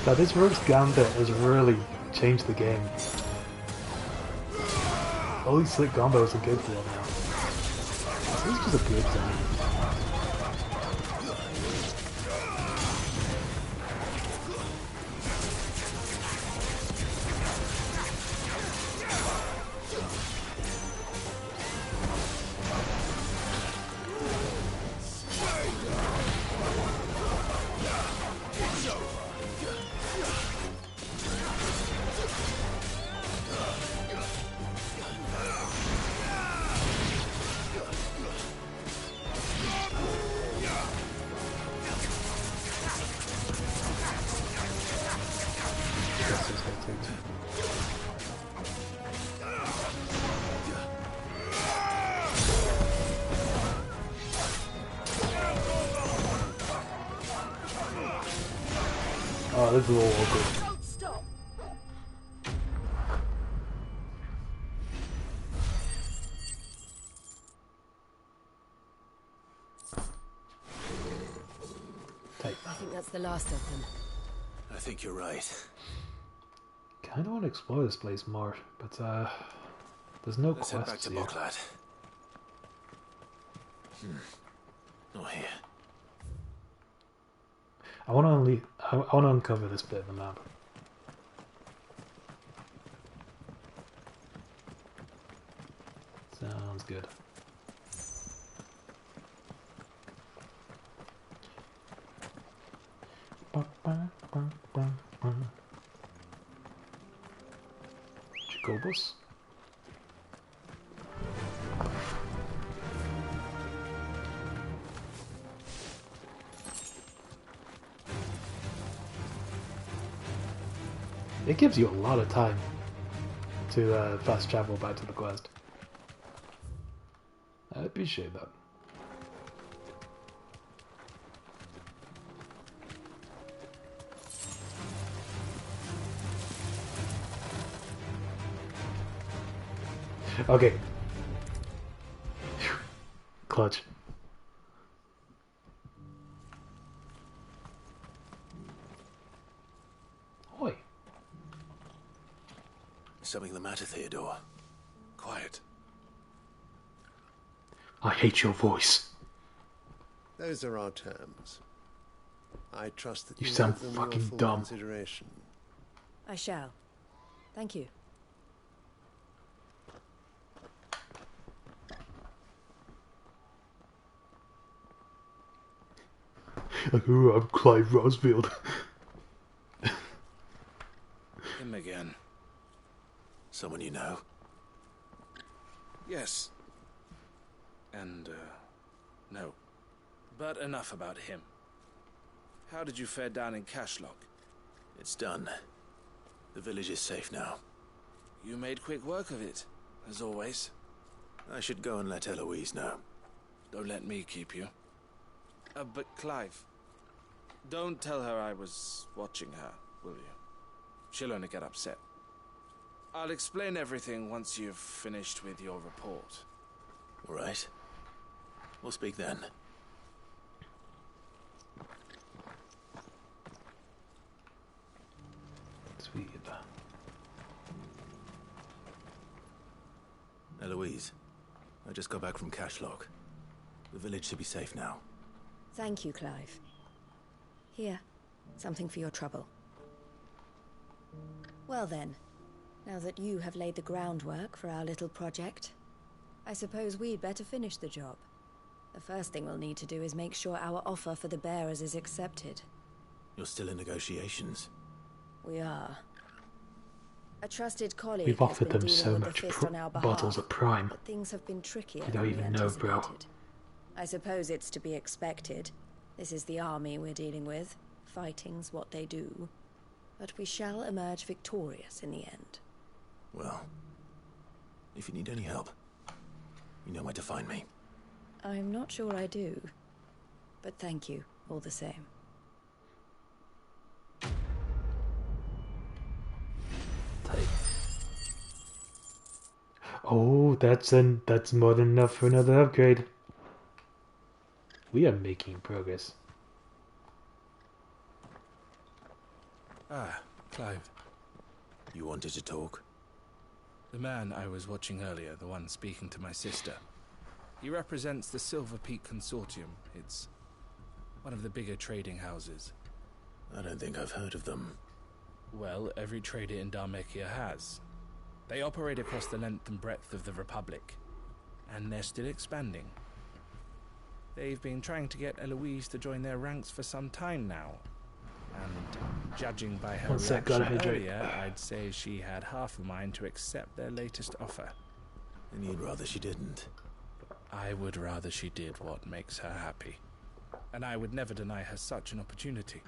Now this rogue's gambit has really changed the game. All these slick combos are good for him now. This is just a good thing. Oh, this is a little awkward. Don't stop. I think that's the last of them. I think you're right. Kinda want to explore this place more, but there's no Let's head back quests to here. Boklad. Not here. I want to uncover this bit of the map. Sounds good. Jacobus? It gives you a lot of time to fast travel back to the quest. I appreciate that. Okay. Phew. Clutch. Oi. Something the matter, Theodore? Quiet. I hate your voice. Those are our terms. I trust that You you sound give them your fucking full dumb. consideration. I shall. Thank you. Like, ooh, I'm Clive Rosfield. Him again. Someone you know? Yes. And, no. But enough about him. How did you fare down in Cashlock? It's done. The village is safe now. You made quick work of it, as always. I should go and let Eloise know. Don't let me keep you. But Clive, don't tell her I was watching her, will you? She'll only get upset. I'll explain everything once you've finished with your report. All right. We'll speak then. Sweet. Eloise, I just got back from Cashlock. The village should be safe now. Thank you, Clive. Here, something for your trouble. Well then, now that you have laid the groundwork for our little project, I suppose we'd better finish the job. The first thing we'll need to do is make sure our offer for the bearers is accepted. You're still in negotiations. We are. A trusted colleague We've has offered been them dealing so with the much Fist on our behalf, bottles of Prime. but things have been trickier You than don't we even know, bro. anticipated. I suppose it's to be expected. This is the army we're dealing with. Fighting's what they do. But we shall emerge victorious in the end. Well, if you need any help, you know where to find me. I'm not sure I do. But thank you, all the same. Oh, that's more than enough for another upgrade. We are making progress. Ah, Clive. You wanted to talk? The man I was watching earlier, the one speaking to my sister. He represents the Silver Peak Consortium. It's one of the bigger trading houses. I don't think I've heard of them. Well, every trader in Dharmekia has. They operate across the length and breadth of the Republic, and they're still expanding. They've been trying to get Eloise to join their ranks for some time now, and judging by her reaction earlier, I'd say she had half a mind to accept their latest offer. And you'd rather she didn't? I would rather she did what makes her happy, and I would never deny her such an opportunity.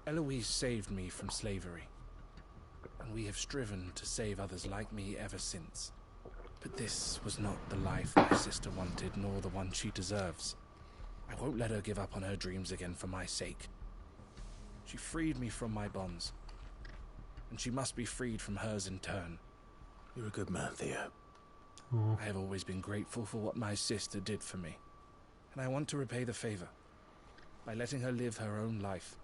Eloise saved me from slavery, and we have striven to save others like me ever since. But this was not the life my sister wanted, nor the one she deserves. I won't let her give up on her dreams again for my sake. She freed me from my bonds, and she must be freed from hers in turn. You're a good man, Theo. I have always been grateful for what my sister did for me, and I want to repay the favor by letting her live her own life.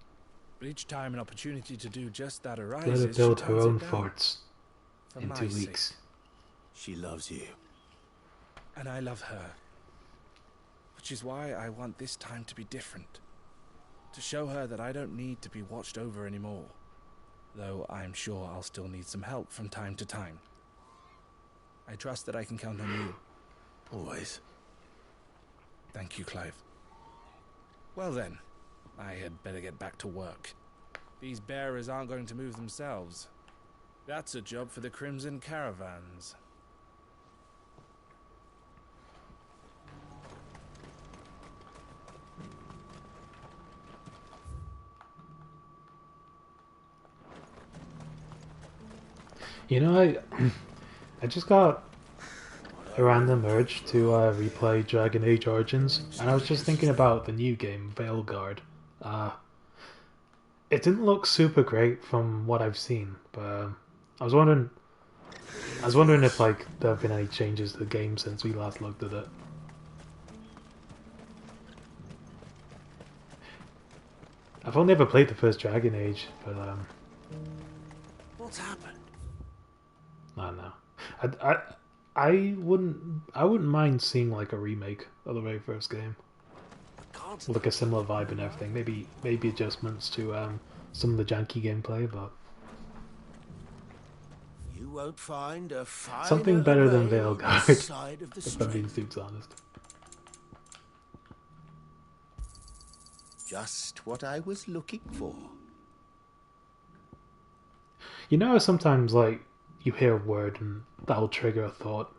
But each time an opportunity to do just that arises, let her build she her turns own it down. forts For in my 2 sake. weeks. She loves you. And I love her. Which is why I want this time to be different. To show her that I don't need to be watched over anymore. Though I'm sure I'll still need some help from time to time. I trust that I can count on you. Always. Thank you, Clive. Well then, I had better get back to work. These bearers aren't going to move themselves. That's a job for the Crimson Caravans. You know, I just got a random urge to replay Dragon Age Origins, and I was just thinking about the new game, Veilguard. It didn't look super great from what I've seen, but I was wondering if like there have been any changes to the game since we last looked at it. I've only ever played the first Dragon Age, but What's happened? I don't know. I wouldn't mind seeing like a remake of the very first game, with like a similar vibe and everything. Maybe adjustments to some of the janky gameplay, but You won't find a finer something better than array Veilguard, this side of the if I'm being strait. super honest. Just what I was looking for. You know how sometimes like you hear a word and that'll trigger a thought?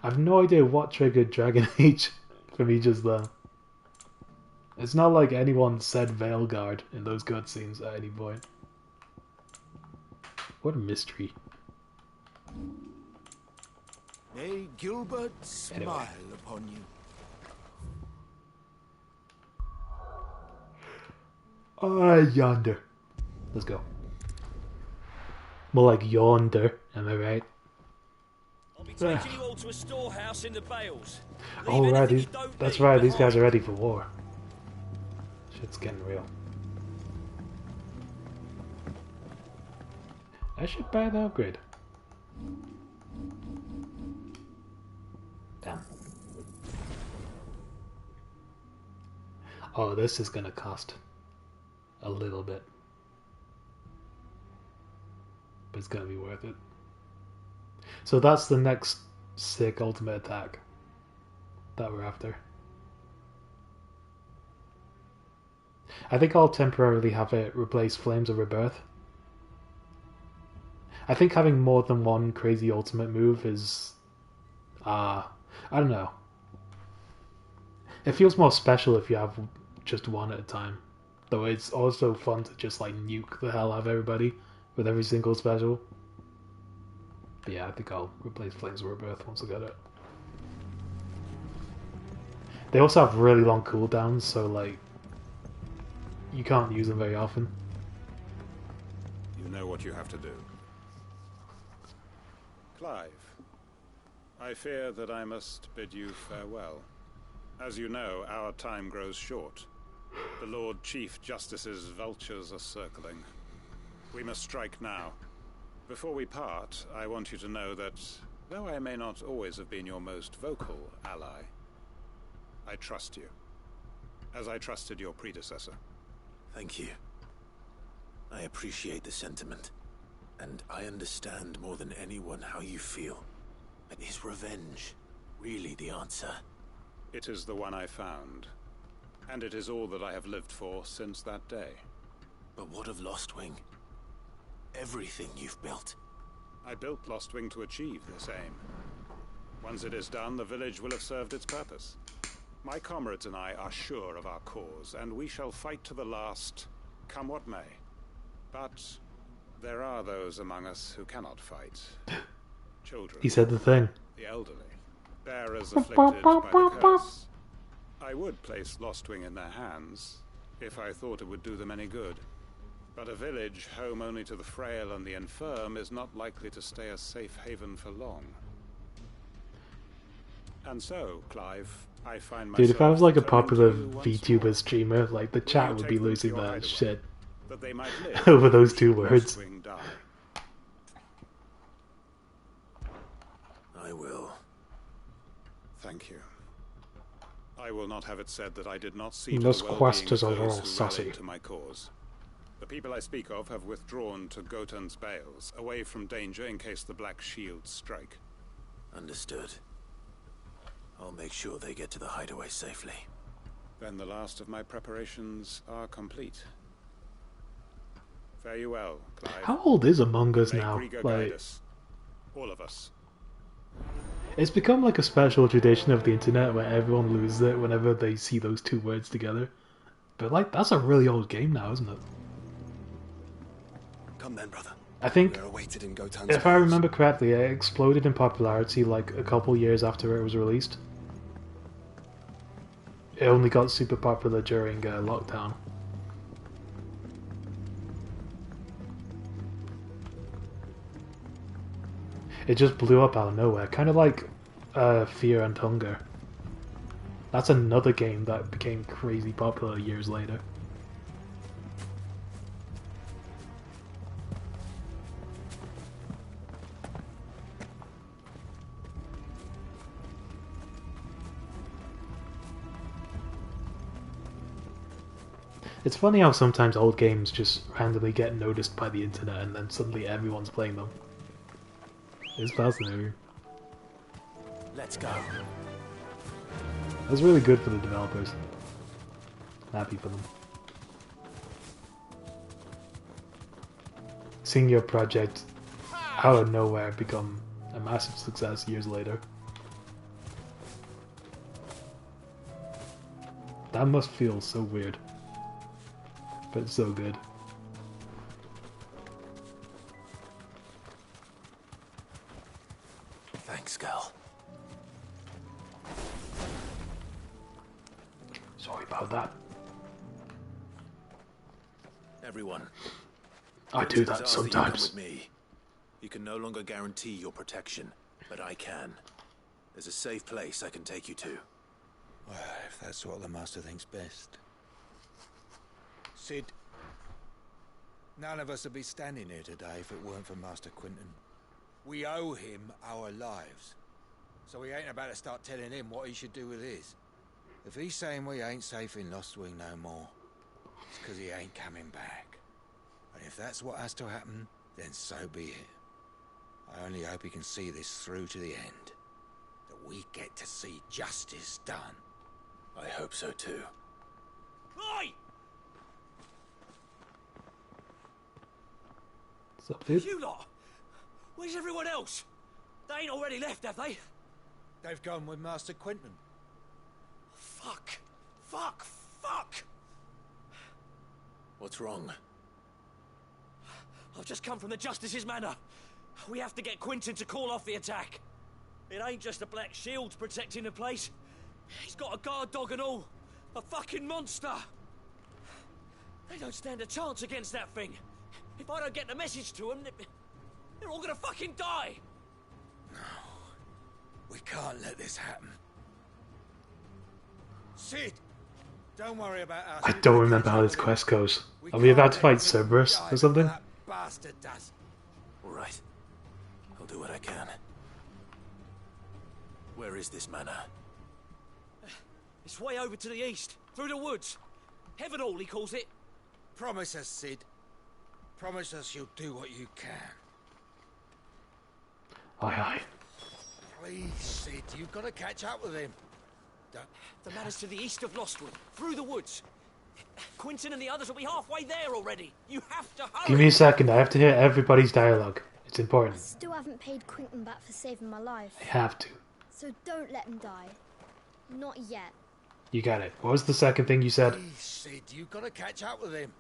I've no idea what triggered Dragon Age for me just then. It's not like anyone said Veilguard in those cutscenes at any point. What a mystery. May Gilbert smile upon you. Yonder. Let's go. More like yonder, am I right? I'll be taking you all to a storehouse in the Bales. Oh Leave right, anything these, you don't that's need right, these behind. guys are ready for war. Shit's getting real. I should buy the upgrade. Damn. Oh, this is gonna cost a little bit. But it's gonna be worth it. So that's the next sick ultimate attack that we're after. I think I'll temporarily have it replace Flames of Rebirth. I think having more than one crazy ultimate move is... I don't know. It feels more special if you have just one at a time. Though it's also fun to just like nuke the hell out of everybody with every single special. But yeah, I think I'll replace Flames of Rebirth once I get it. They also have really long cooldowns, so like you can't use them very often. You know what you have to do. Clive, I fear that I must bid you farewell. As you know, our time grows short. The Lord Chief Justice's vultures are circling. We must strike now. Before we part, I want you to know that, though I may not always have been your most vocal ally, I trust you, as I trusted your predecessor. Thank you. I appreciate the sentiment, and I understand more than anyone how you feel. But is revenge really the answer? It is the one I found, and it is all that I have lived for since that day. But what of Lostwing? Everything you've built. I built Lostwing to achieve this aim. Once it is done, the village will have served its purpose. My comrades and I are sure of our cause, and we shall fight to the last, come what may. But there are those among us who cannot fight. Children. He said the thing. The elderly. Bearers afflicted by the curse. I would place Lostwing in their hands, if I thought it would do them any good. But a village home only to the frail and the infirm is not likely to stay a safe haven for long. And so, Clive, I find myself... Dude, if I was like a turning popular to you once VTuber more. streamer, like the chat would be Take them to losing your their hideaway, shit that they might live over those two should words. Lostwing die. I will. Thank you. I will not have it said that I did not see to Those the well-being questers of are all those who sassy. rallied to my cause. The people I speak of have withdrawn to Gotan's Bales, away from danger in case the Black Shields strike. Understood. I'll make sure they get to the hideaway safely. Then the last of my preparations are complete. Fare you well, Clive. How old is Among Us May now? Krieger Like, guide us. All of us. it's become like a special tradition of the internet where everyone loses it whenever they see those two words together. But like, that's a really old game now, isn't it? Come then, brother. I think, We are awaited in Gotan's if I Bales. remember correctly, it exploded in popularity like a couple years after it was released. It only got super popular during lockdown. It just blew up out of nowhere, kind of like Fear and Hunger. That's another game that became crazy popular years later. It's funny how sometimes old games just randomly get noticed by the internet and then suddenly everyone's playing them. It's fascinating. Let's go. That's really good for the developers. Happy for them. Seeing your project out of nowhere become a massive success years later. That must feel so weird. But it's so good. Thanks, girl. Sorry about that. Everyone. I do that Disaster, you come sometimes. with me. You can no longer guarantee your protection, but I can. There's a safe place I can take you to. Well, if that's what the Master thinks best. Sid, none of us would be standing here today if it weren't for Master Quinton. We owe him our lives. So we ain't about to start telling him what he should do with his. If he's saying we ain't safe in Lostwing no more, it's because he ain't coming back. And if that's what has to happen, then so be it. I only hope he can see this through to the end. That we get to see justice done. I hope so too. Oi! What's up, dude? You lot! Where's everyone else? They ain't already left, have they? They've gone with Master Quinton. Fuck! Fuck! Fuck! What's wrong? I've just come from the Justice's manor. We have to get Quinton to call off the attack. It ain't just the Black Shields protecting the place. He's got a guard dog and all. A fucking monster. They don't stand a chance against that thing. If I don't get the message to them, they're all gonna fucking die. No. We can't let this happen. Sid! Don't worry about us. I don't remember how this quest goes. Are we about to fight Cerberus or something? bastard does. All right. I'll do what I can. Where is this manor? It's way over to the east, through the woods. Heaven Hall, he calls it. Promise us, Sid. Promise us you'll do what you can. Aye, aye. Please, Sid, you've got to catch up with him. Don't... The manor's to the east of Lostwood, through the woods. Quentin and the others will be halfway there already. You have to hurry. Give me a second. I have to hear everybody's dialogue. It's important. I still haven't paid Quentin back for saving my life. I have to. So don't let him die. Not yet. You got it. What was the second thing you said? Please, Sid, you've got to catch up with him.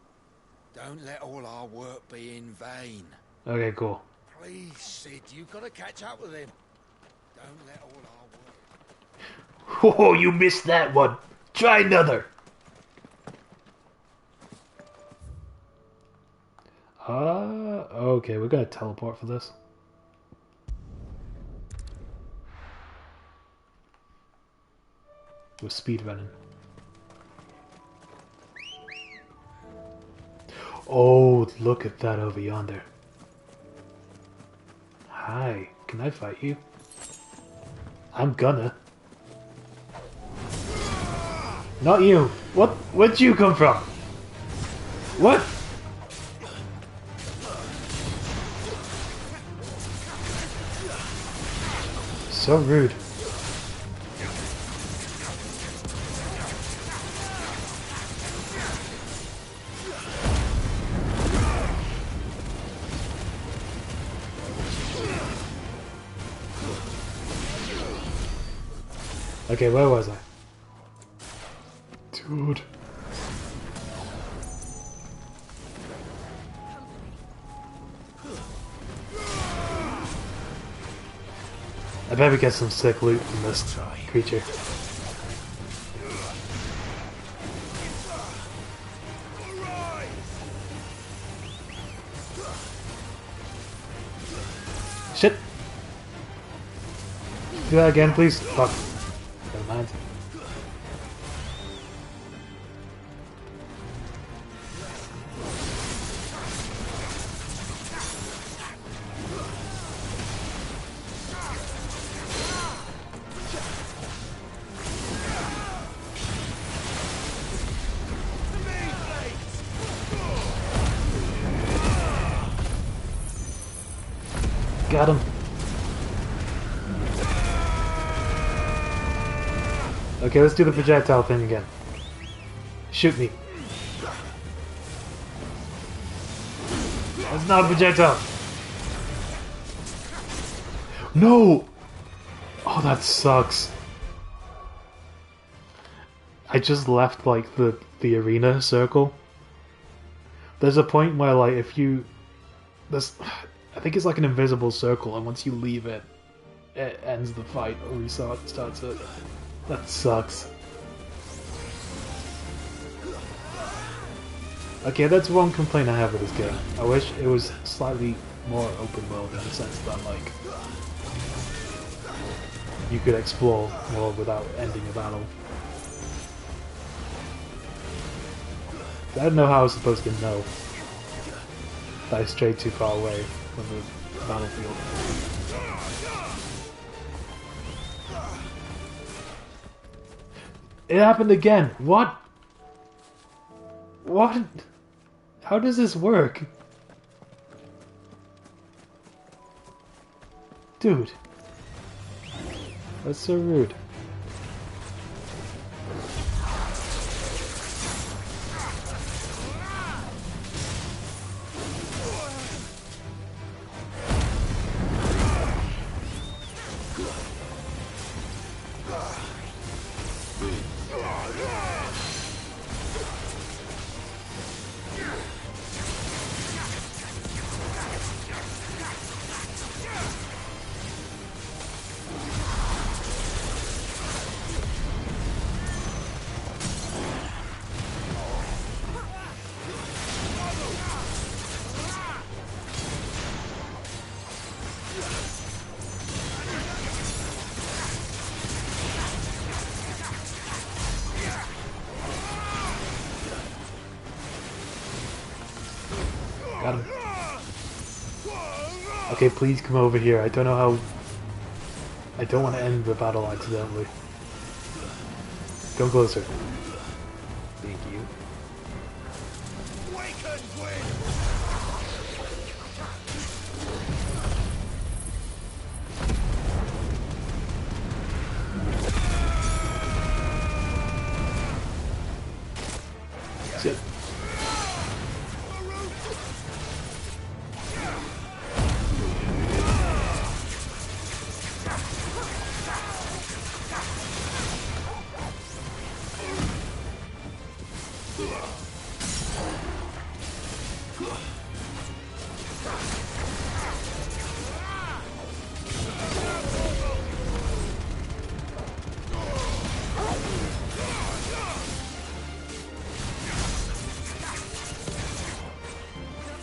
Don't let all our work be in vain. Okay, cool. Please, Sid, you've got to catch up with him. Don't let all our work... Oh, you missed that one. Try another. Okay, we're gonna teleport for this. We're speedrunning. Oh, look at that over yonder. Hi, can I fight you? I'm gonna. Not you. What? Where'd you come from? What? So rude. Okay, where was I? Dude. I bet we get some sick loot from this creature. Shit! Do that again, please. Fuck. Never mind. Got him. Okay, let's do the projectile thing again. Shoot me. That's not a projectile. No! Oh, that sucks. I just left, like, the arena circle. There's a point where, like, if you... I think it's like an invisible circle, and once you leave it, it ends the fight or restarts it. That sucks. Okay, that's one complaint I have with this game. I wish it was slightly more open world in the sense that, like, you could explore more without ending a battle. I don't know how I was supposed to know that I strayed too far away from the battlefield. It happened again! What? What? How does this work? Dude. That's so rude. Okay, please come over here. I don't know how... I don't want to end the battle accidentally. Come closer. Thank you. Shit.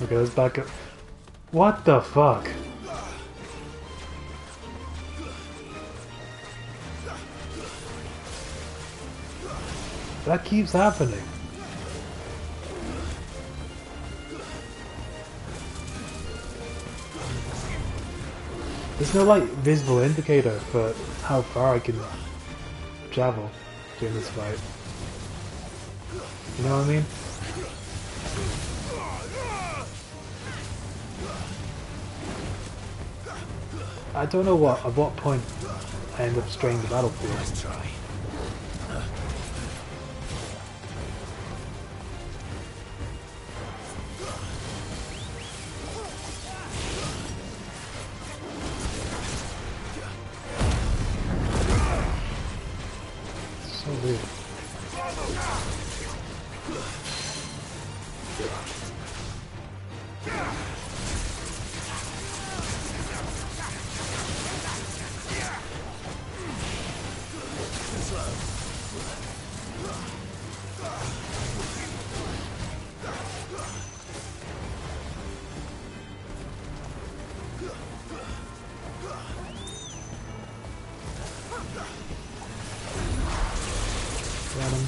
Okay, let's back up. What the fuck? That keeps happening. There's no like visible indicator for how far I can travel during this fight. You know what I mean? I don't know at what point I end up straying the battlefield. Let's try. So weird. Got him.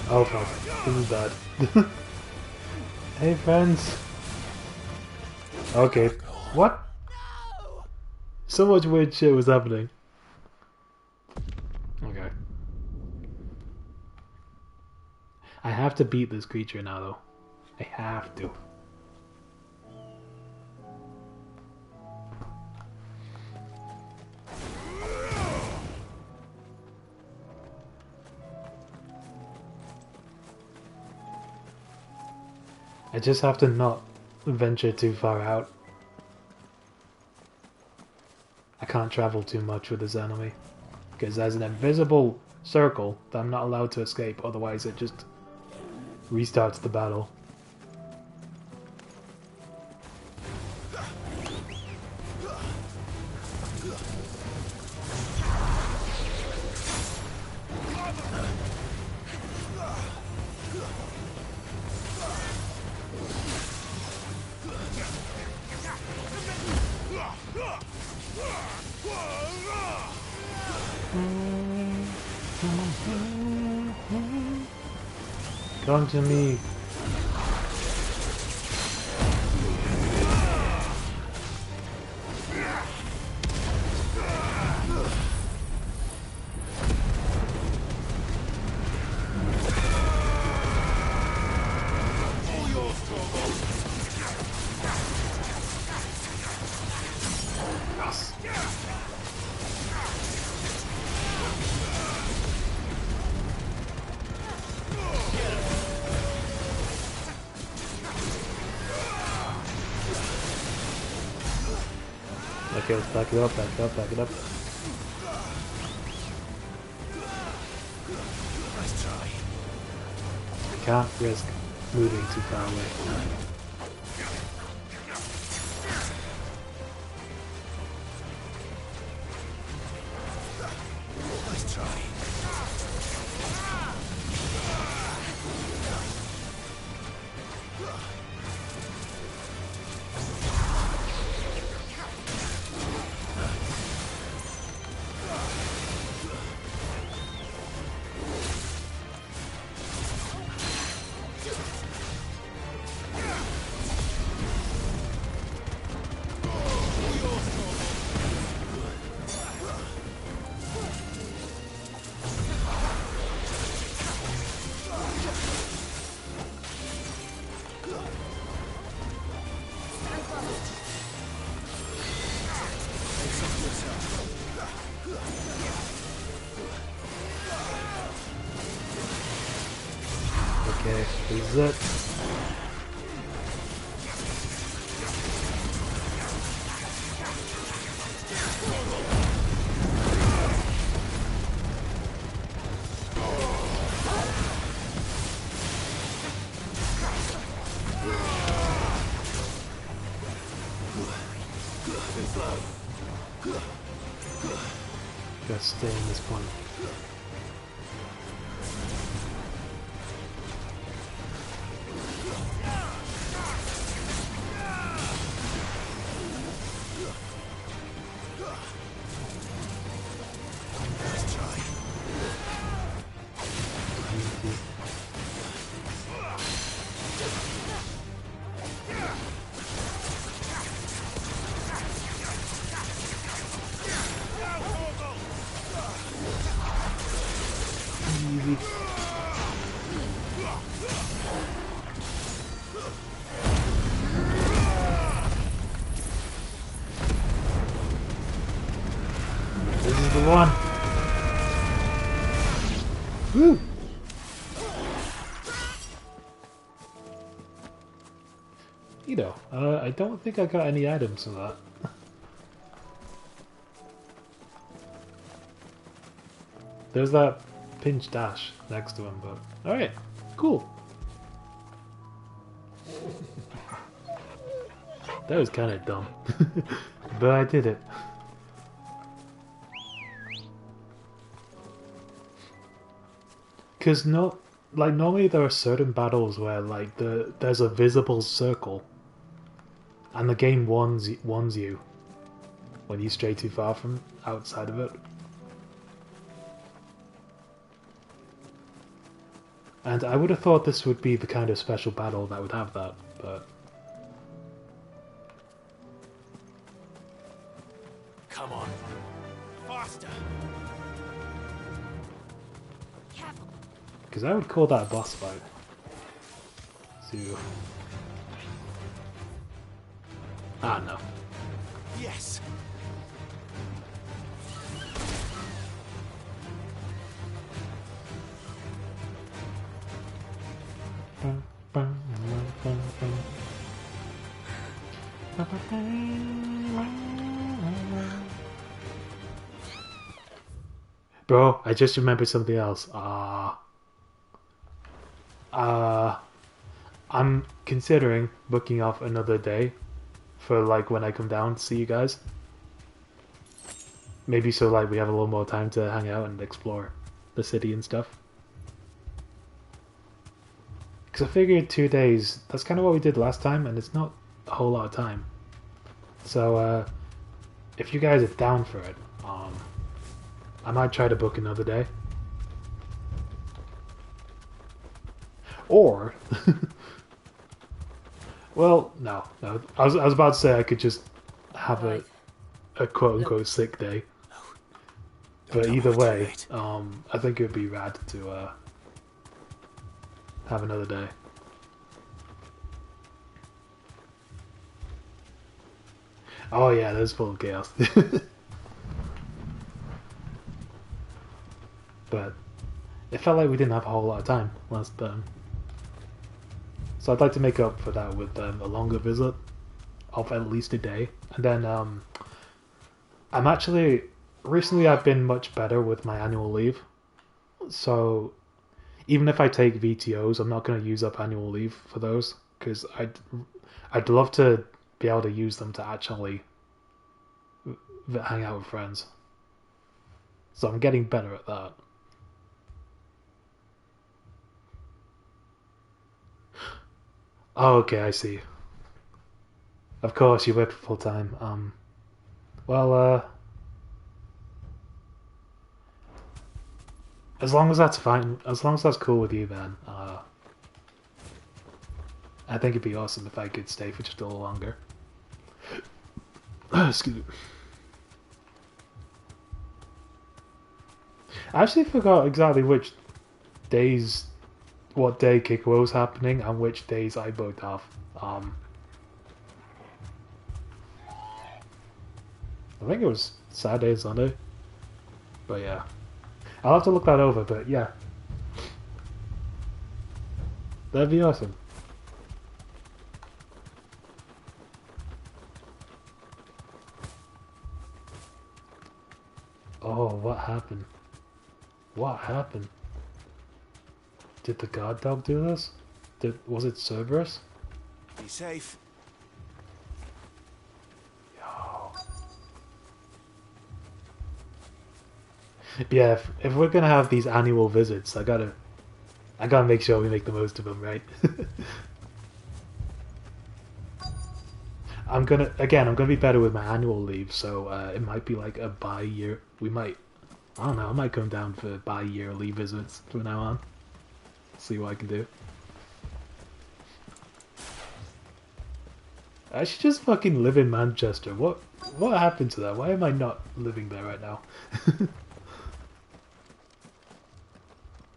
Oh fuck, this is bad. Hey friends. Okay. What? So much weird shit was happening. Okay. I have to beat this creature now though. I have to. I just have to not venture too far out. I can't travel too much with this enemy. Because there's an invisible circle that I'm not allowed to escape, otherwise it just restarts the battle. Come to me. Okay, let's back it up, back it up, back it up. Let's try. I can't risk moving too far away. Let's try. is it. Gotta stay in this point. Easy. This is the one. Woo! You know, I don't think I got any items for that. There's that pinch dash next to him, but alright, cool. That was kind of dumb, but I did it. Because normally there are certain battles where like there's a visible circle, and the game warns you when you stray too far from outside of it. And I would have thought this would be the kind of special battle that would have that, but... Come on. Faster. Because I would call that a boss fight. So... Ah, no. Yes. Bro, I just remembered something else. I'm considering booking off another day for like when I come down to see you guys. Maybe so like we have a little more time to hang out and explore the city and stuff. Because I figured 2 days, that's kind of what we did last time, and it's not a whole lot of time. So, if you guys are down for it, I might try to book another day. Or, well, no. I was about to say I could just have a quote-unquote sick day. But either way, I think it would be rad to have another day. Oh yeah, that's full of chaos. But it felt like we didn't have a whole lot of time last time. So I'd like to make up for that with a longer visit of at least a day. And then I'm actually... Recently I've been much better with my annual leave. So even if I take VTOs, I'm not going to use up annual leave for those. Because I'd love to be able to use them to actually hang out with friends. So I'm getting better at that. Oh, okay, I see. Of course, you work full time. As long as that's fine, as long as that's cool with you, then I think it'd be awesome if I could stay for just a little longer. Excuse me. I actually forgot exactly which days, what day Kikwa was happening, and which days I booked off. I think it was Saturday and Sunday. But yeah. I'll have to look that over, but yeah. That'd be awesome. Oh, what happened? What happened? Did the guard dog do this? Was it Cerberus? Be safe. Yeah, if we're gonna have these annual visits, I gotta make sure we make the most of them, right? I'm gonna be better with my annual leave, so it might be like a bi-year. I don't know, I might come down for bi-yearly visits from now on. See what I can do. I should just fucking live in Manchester. What happened to that? Why am I not living there right now?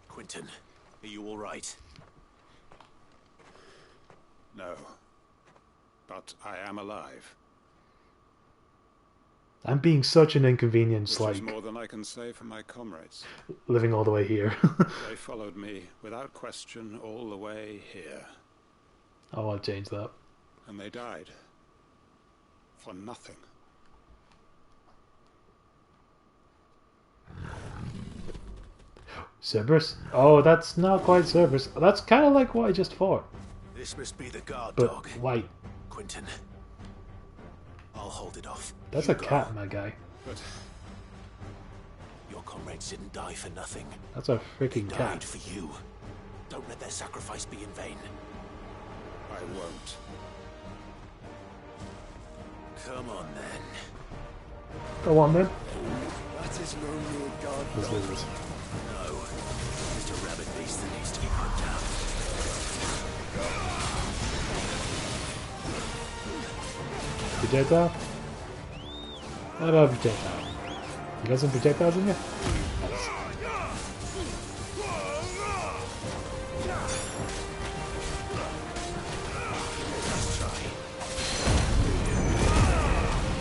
Quentin, are you all right? No. But I am alive. I'm being such an inconvenience, Which is like more than I can say for my comrades. living all the way here. They followed me without question all the way here. Oh, I'll change that. And they died. For nothing. Cerberus? Oh, that's not quite Cerberus. That's kind of like what I just fought. This must be the guard But dog. white. Quentin, I'll hold it off. That's You a go. cat, my guy. But your comrades didn't die for nothing. That's a freaking They cat. died for you. Don't let their sacrifice be in vain. I won't. Come on then. Go on then. That is no mere guard This dog. is No. It's a rabid beast that needs to be put down. projectile. What about projectile? You got some projectiles in you? Nice.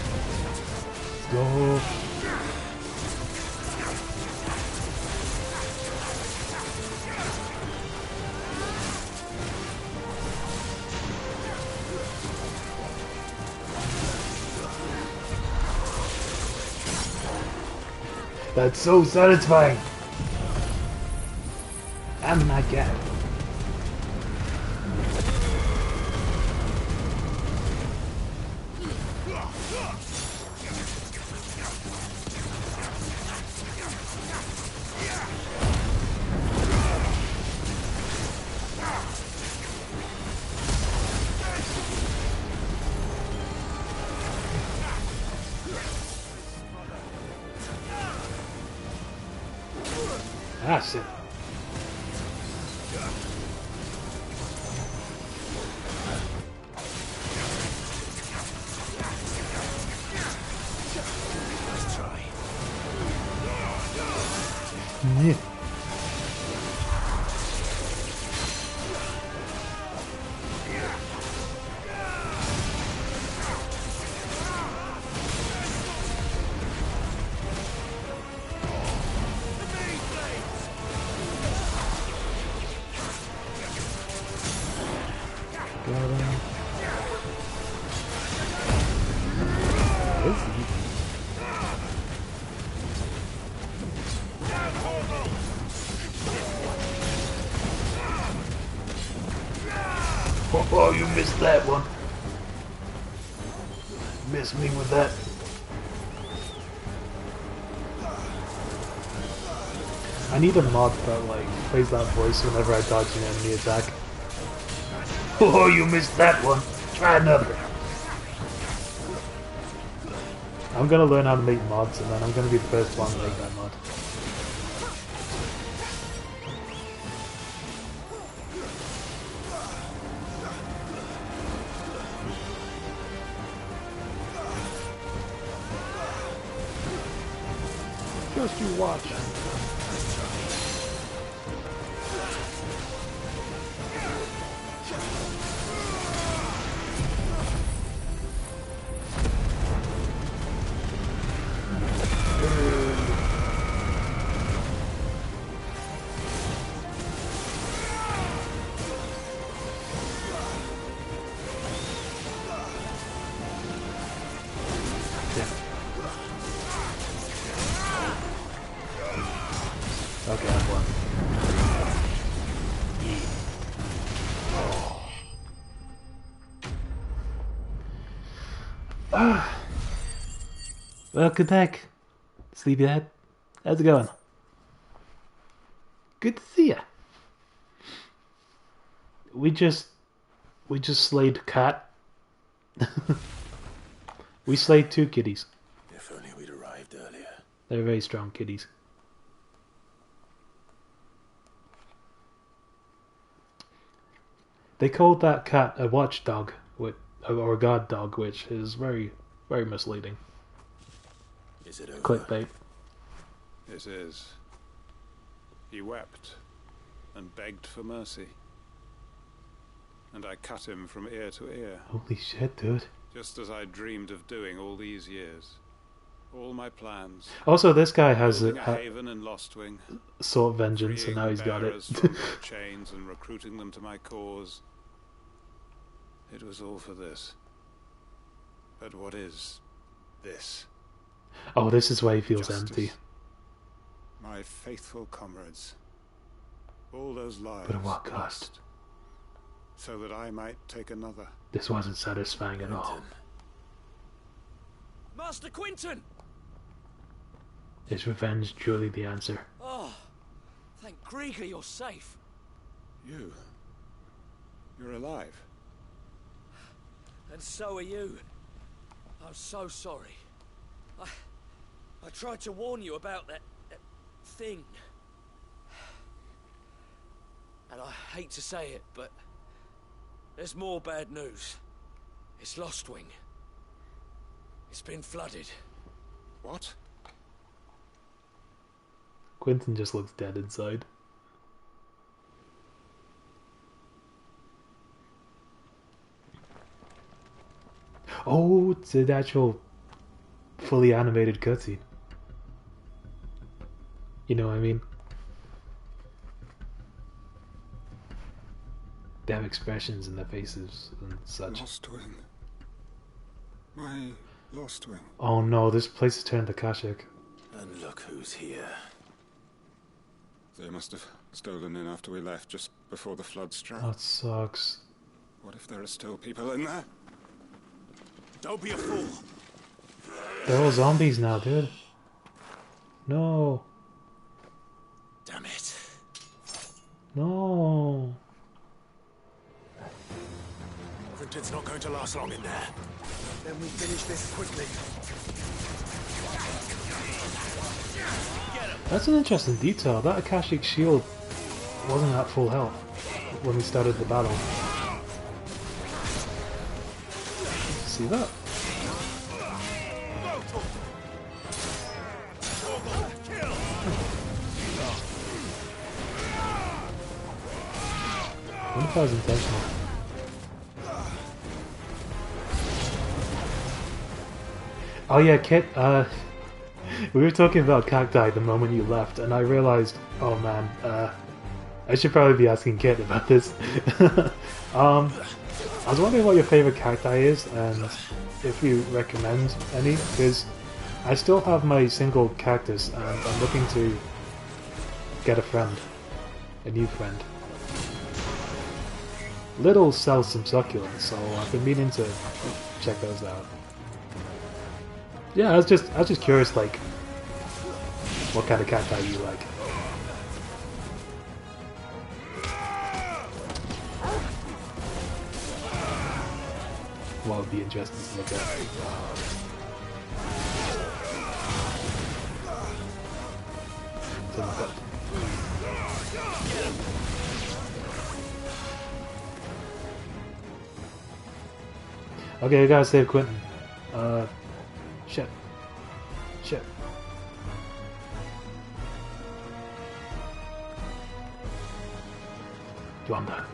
Let's go. That's so satisfying. I'm not cat. Ah, shit. Nice try. Yeah. Got him. Where is he? Oh, you missed that one. Missed me with that. I need a mod that like plays that voice whenever I dodge an enemy attack. Oh, you missed that one. Try another. I'm gonna learn how to make mods, and then I'm gonna be the first one to make that mod. Just you watch. Welcome back, sleepyhead. How's it going? Good to see ya. We just slayed cat. We slayed 2 kitties. If only we'd arrived earlier. They're very strong kitties. They called that cat a watchdog, or a guard dog, which is very, very misleading. Is it over? Clickbait. It is. He wept and begged for mercy. And I cut him from ear to ear. Holy shit, dude. Just as I dreamed of doing all these years. All my plans. Also, this guy has a haven in Lostwing. Sought vengeance, and now he's got it. From their chains and recruiting them to my cause. It was all for this. But what is this? Oh, this is why he feels Justice. empty. My faithful comrades. All those lives. But at what cost? So that I might take another. This wasn't satisfying at all. Master Quinton! Is revenge truly the answer? Oh, thank Grieger you're safe. You're alive. And so are you. I'm so sorry. I tried to warn you about that thing. And I hate to say it, but there's more bad news. It's Lostwing. It's been flooded. What? Quentin just looks dead inside. Oh, it's an actual fully animated cutscene. You know what I mean? They have expressions in their faces and such. Lostwing. My Lostwing. Oh no, this place has turned to Kashik. And look who's here. They must have stolen in after we left, just before the flood struck. That sucks. What if there are still people in there? Don't be a fool. They're all zombies now, dude. No. Damn it. No. Quinton's not going to last long in there. Then we finish this quickly. That's an interesting detail. That Akashic shield wasn't at full health when we started the battle. See that? I wonder if that was intentional. Oh yeah, Kit, we were talking about cacti the moment you left, and I realized, oh man, I should probably be asking Kit about this. I was wondering what your favorite cacti is, and if you recommend any, because I still have my single cactus, and I'm looking to get a friend. A new friend. Little sells some succulents, so I've been meaning to check those out. Yeah, I was just curious, like, what kind of cacti you like. What would be interesting to look at. So look up. Okay, I gotta save Quentin. Shit. Shit. You want that?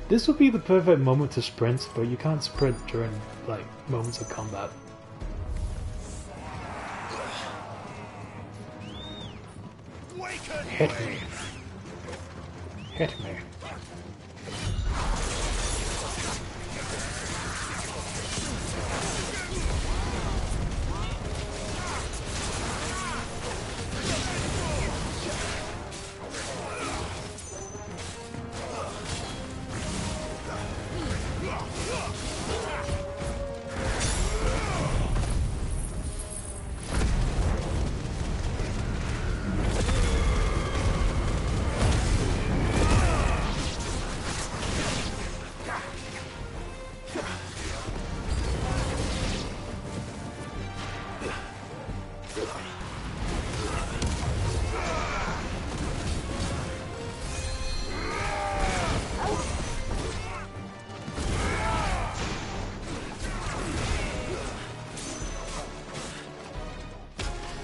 This would be the perfect moment to sprint, but you can't sprint during, like, moments of combat. Hit me. Hit me.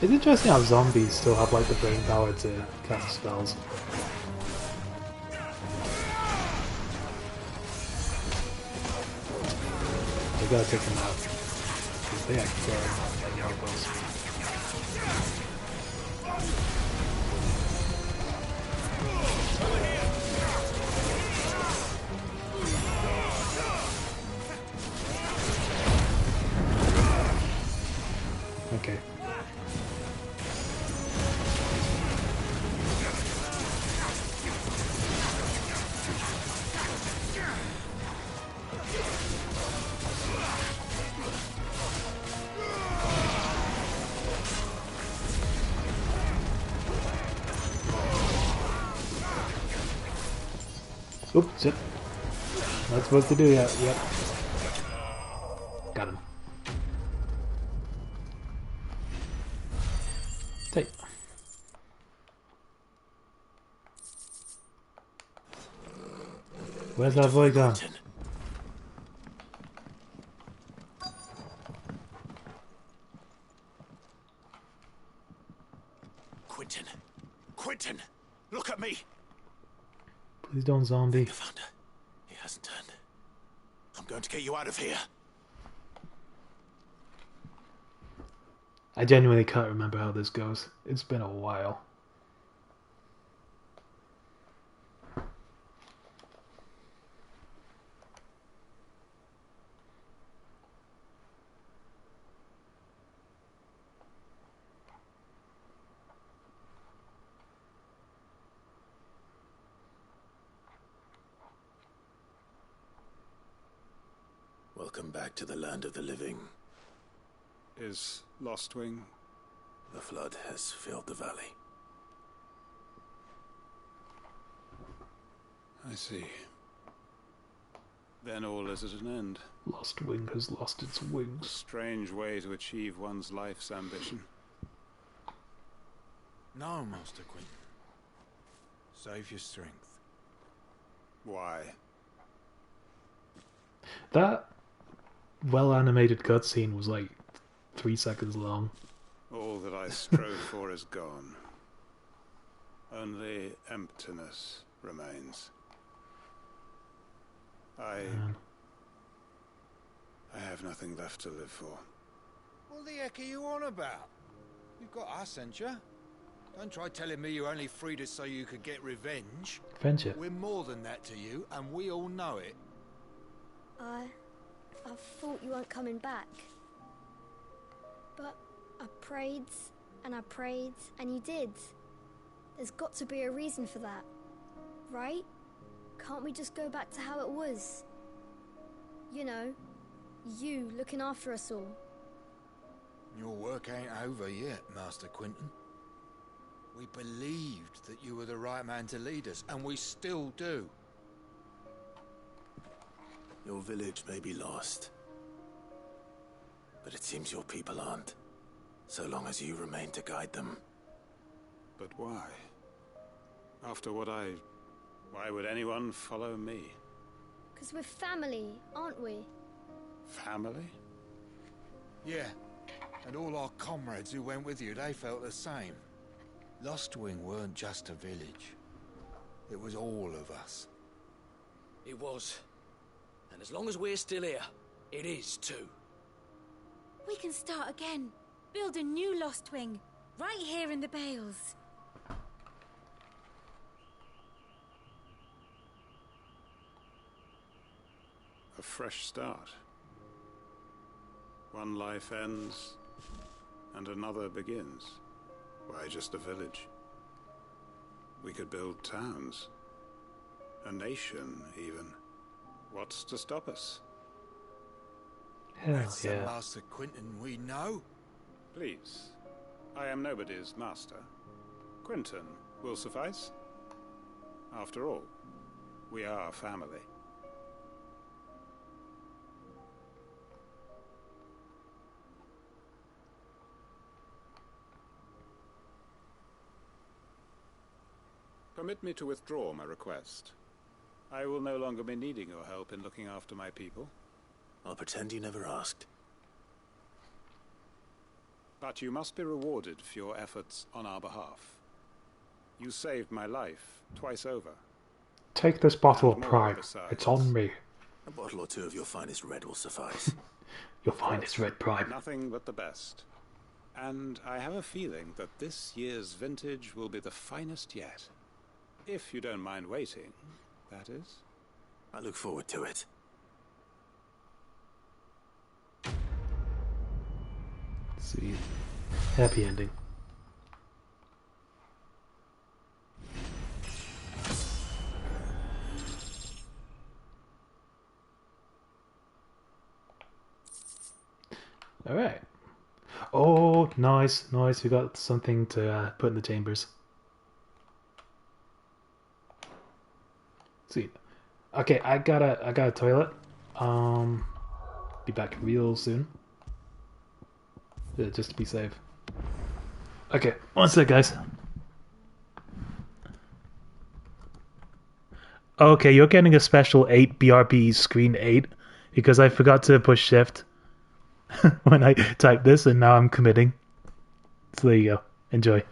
It's interesting how zombies still have like the brain power to cast spells. We gotta take them out. Because they actually can help us. Okay. Oops, yep. Not supposed to do that, yep. Got him. Take. Where's that boy gone? Quentin! Quentin! Look at me! Please don't zombie. Found her. He hasn't turned. I'm going to get you out of here. I genuinely can't remember how this goes. It's been a while. Welcome back to the land of the living. Is Lostwing? The flood has filled the valley. I see. Then all is at an end. Lostwing has lost its wings. A strange way to achieve one's life's ambition. No, Master Quentin. Save your strength. Why? That well-animated cutscene was like 3 seconds long. All that I strove for is gone. Only emptiness remains. I have nothing left to live for. What the heck are you on about? You've got us, ain't you? Don't try telling me you only freed us so you could get revenge. Friendship. We're more than that to you, and we all know it. I thought you weren't coming back. But I prayed, and you did. There's got to be a reason for that, right? Can't we just go back to how it was? You know, you looking after us all. Your work ain't over yet, Master Quentin. We believed that you were the right man to lead us, and we still do. Your village may be lost, but it seems your people aren't, so long as you remain to guide them. But why? After what why would anyone follow me? 'Cause we're family, aren't we? Family? Yeah, and all our comrades who went with you, they felt the same. Lostwing weren't just a village. It was all of us. It was. And as long as we're still here, it is too. We can start again. Build a new Lostwing. Right here in the Bales. A fresh start. One life ends, and another begins. Why just a village? We could build towns. A nation, even. What's to stop us? Hell That's the yeah. Master Quentin we know. Please. I am nobody's master. Quentin will suffice. After all, we are family. Permit me to withdraw my request. I will no longer be needing your help in looking after my people. I'll pretend you never asked. But you must be rewarded for your efforts on our behalf. You saved my life twice over. Take this bottle of And more pride. besides. It's on me. A bottle or two of your finest red will suffice. Your finest red pride. Nothing but the best. And I have a feeling that this year's vintage will be the finest yet. If you don't mind waiting, that is. I look forward to it. See. Happy ending. Alright. Oh, nice, nice. We got something to put in the chambers. See. Okay, I got a toilet. Be back real soon. Yeah, just to be safe. Okay, one sec, guys. Okay, you're getting a special 8 BRB screen 8 because I forgot to push shift when I typed this, and now I'm committing. So there you go. Enjoy.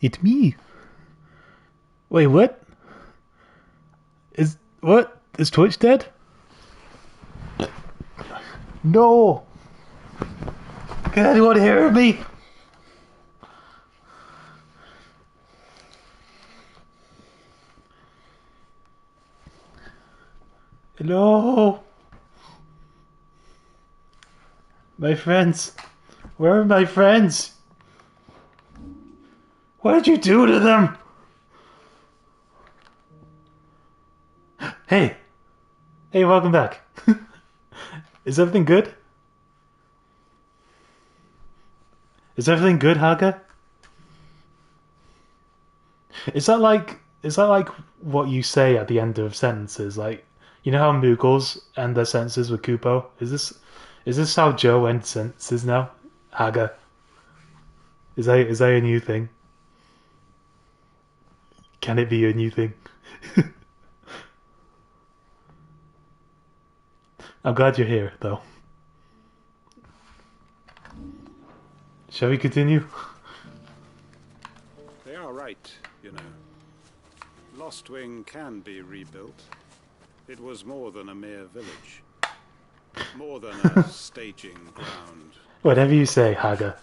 It's me. Wait, what? Is Twitch dead? No! Can anyone hear me? Hello? My friends. Where are my friends? What did you do to them? Hey. Hey, welcome back. Is everything good? Is everything good, Haga? Is that like what you say at the end of sentences? Like, you know how Mughals end their sentences with Kupo? Is this how Joe ends sentences now? Haga. Is that a new thing? Can it be a new thing? I'm glad you're here, though. Shall we continue? They are right, you know. Lostwing can be rebuilt. It was more than a mere village. More than a staging ground. Whatever you say, Haga.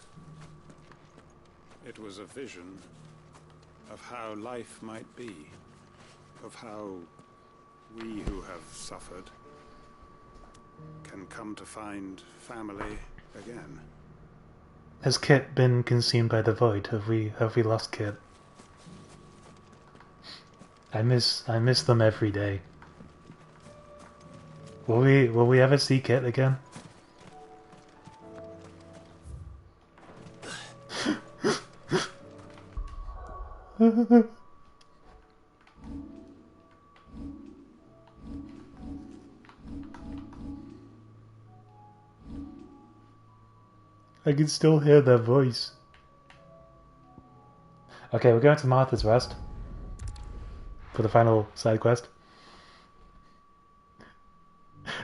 It was a vision of how life might be. Of how we who have suffered can come to find family again. Has Kit been consumed by the void? Have we lost Kit? I miss them every day. Will we ever see Kit again? I can still hear their voice. Okay, we're going to Martha's Rest for the final side quest.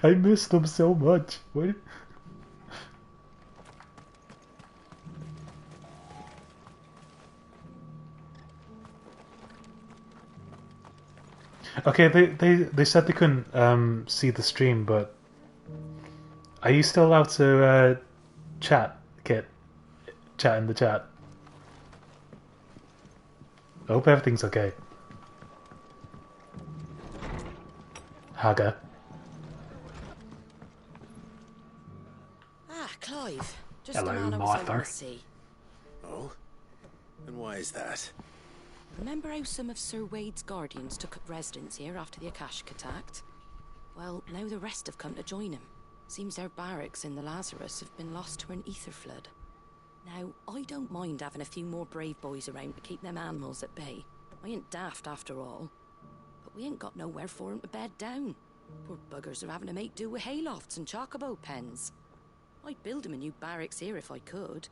I miss them so much. What? Okay, they said they couldn't see the stream, but are you still allowed to chat, Kit? Chat in the chat. I hope everything's okay. Haga. Ah, Clive. Just Hello, the man I was hoping Martha. to see. Oh? And why is that? Remember how some of Sir Wade's guardians took up residence here after the Akashic attacked? Well, now the rest have come to join him. Seems their barracks in the Lazarus have been lost to an ether flood. Now, I don't mind having a few more brave boys around to keep them animals at bay. I ain't daft after all. But we ain't got nowhere for 'em to bed down. Poor buggers are having to make do with haylofts and chocobo pens. I'd build 'em a new barracks here if I could.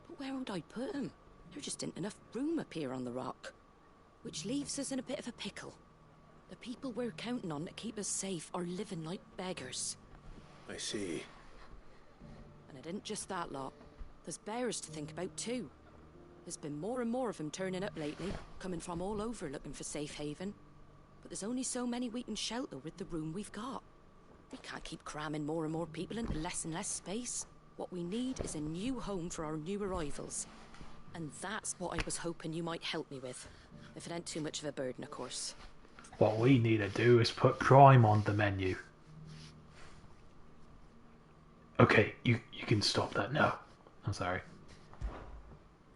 But where would I put 'em? There just ain't enough room up here on the rock. Which leaves us in a bit of a pickle. The people we're counting on to keep us safe are living like beggars. I see. And it ain't just that lot. There's bears to think about too. There's been more and more of them turning up lately, coming from all over looking for safe haven. But there's only so many we can shelter with the room we've got. We can't keep cramming more and more people into less and less space. What we need is a new home for our new arrivals. And that's what I was hoping you might help me with. If it ain't too much of a burden, of course. What we need to do is put crime on the menu. Okay, you can stop that now. I'm sorry.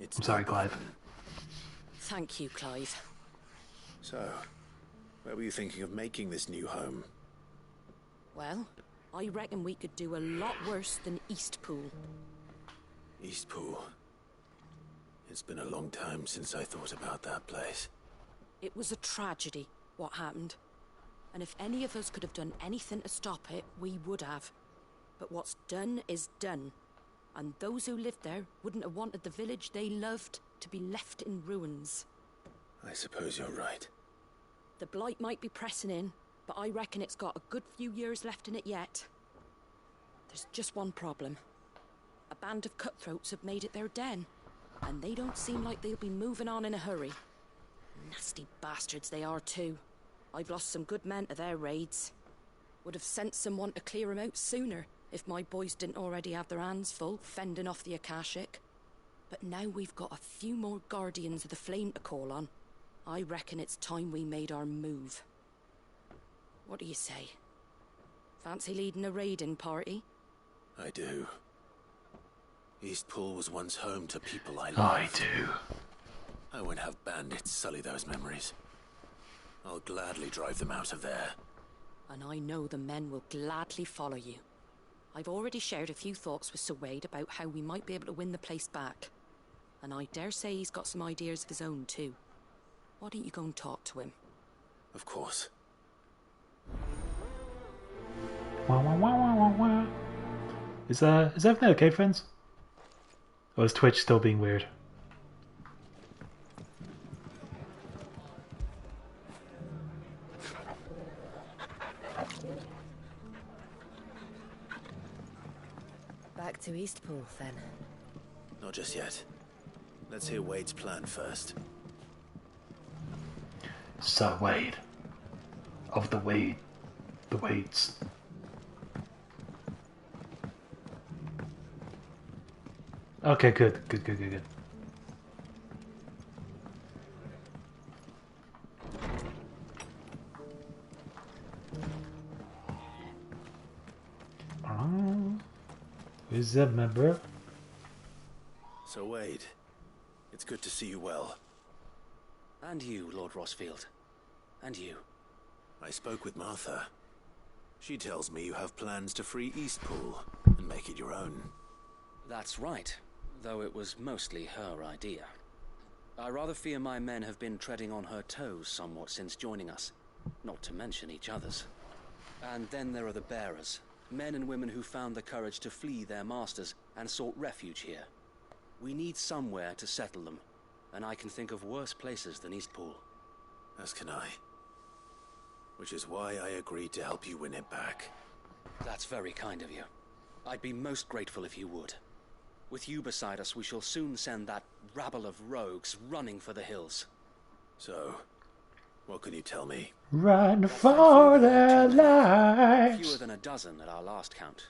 I'm sorry, Clive. Thank you, Clive. So, where were you thinking of making this new home? Well, I reckon we could do a lot worse than Eastpool. Eastpool. It's been a long time since I thought about that place. It was a tragedy, what happened. And if any of us could have done anything to stop it, we would have. But what's done is done. And those who lived there wouldn't have wanted the village they loved to be left in ruins. I suppose you're right. The blight might be pressing in, but I reckon it's got a good few years left in it yet. There's just one problem. A band of cutthroats have made it their den. and they don't seem like they'll be moving on in a hurry. Nasty bastards they are too. I've lost some good men to their raids. Would have sent someone to clear 'em out sooner if my boys didn't already have their hands full fending off the Akashic. But now we've got a few more Guardians of the Flame to call on. I reckon it's time we made our move. What do you say? Fancy leading a raiding party? I do. Eastpool was once home to people I loved. I do. I won't have bandits sully those memories. I'll gladly drive them out of there. And I know the men will gladly follow you. I've already shared a few thoughts with Sir Wade about how we might be able to win the place back. And I dare say he's got some ideas of his own too. Why don't you go and talk to him? Of course. Wah, wah, wah, wah, wah, wah. Is everything okay, friends? Or is Twitch still being weird? Back to Eastpool, then. Not just yet. Let's hear Wade's plan first. Sir Wade. Of the Wades. Okay, good. Who's that member? So Wade, it's good to see you well. And you, Lord Rossfield. And you. I spoke with Martha. She tells me you have plans to free Eastpool and make it your own. That's right, though it was mostly her idea. I rather fear my men have been treading on her toes somewhat since joining us, not to mention each other's. And then there are the bearers, men and women who found the courage to flee their masters and sought refuge here. We need somewhere to settle them, and I can think of worse places than Eastpool. As can I. Which is why I agreed to help you win it back. That's very kind of you. I'd be most grateful if you would. With you beside us, we shall soon send that rabble of rogues running for the hills. So, what can you tell me? Run for their lives! Fewer than a dozen at our last count.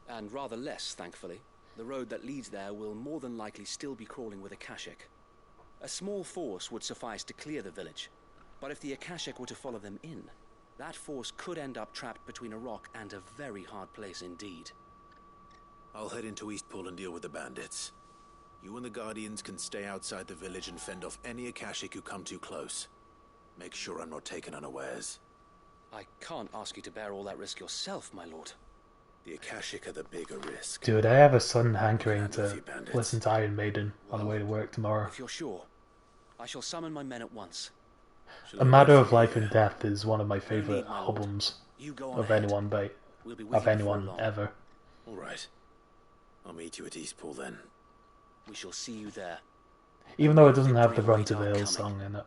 And rather less, thankfully. The road that leads there will more than likely still be crawling with Akashic. A small force would suffice to clear the village, but if the Akashic were to follow them in, that force could end up trapped between a rock and a very hard place indeed. I'll head into Eastpool and deal with the bandits. You and the Guardians can stay outside the village and fend off any Akashic who come too close. Make sure I'm not taken unawares. I can't ask you to bear all that risk yourself, my lord. The Akashic are the bigger risk. Dude, I have a sudden hankering to listen to Iron Maiden on the way to work tomorrow. If you're sure, I shall summon my men at once. A Matter of Life and Death is one of my favourite albums of anyone ever. All right. I'll meet you at Eastpool then. We shall see you there. Even though it doesn't have the Run to the Hills song in it.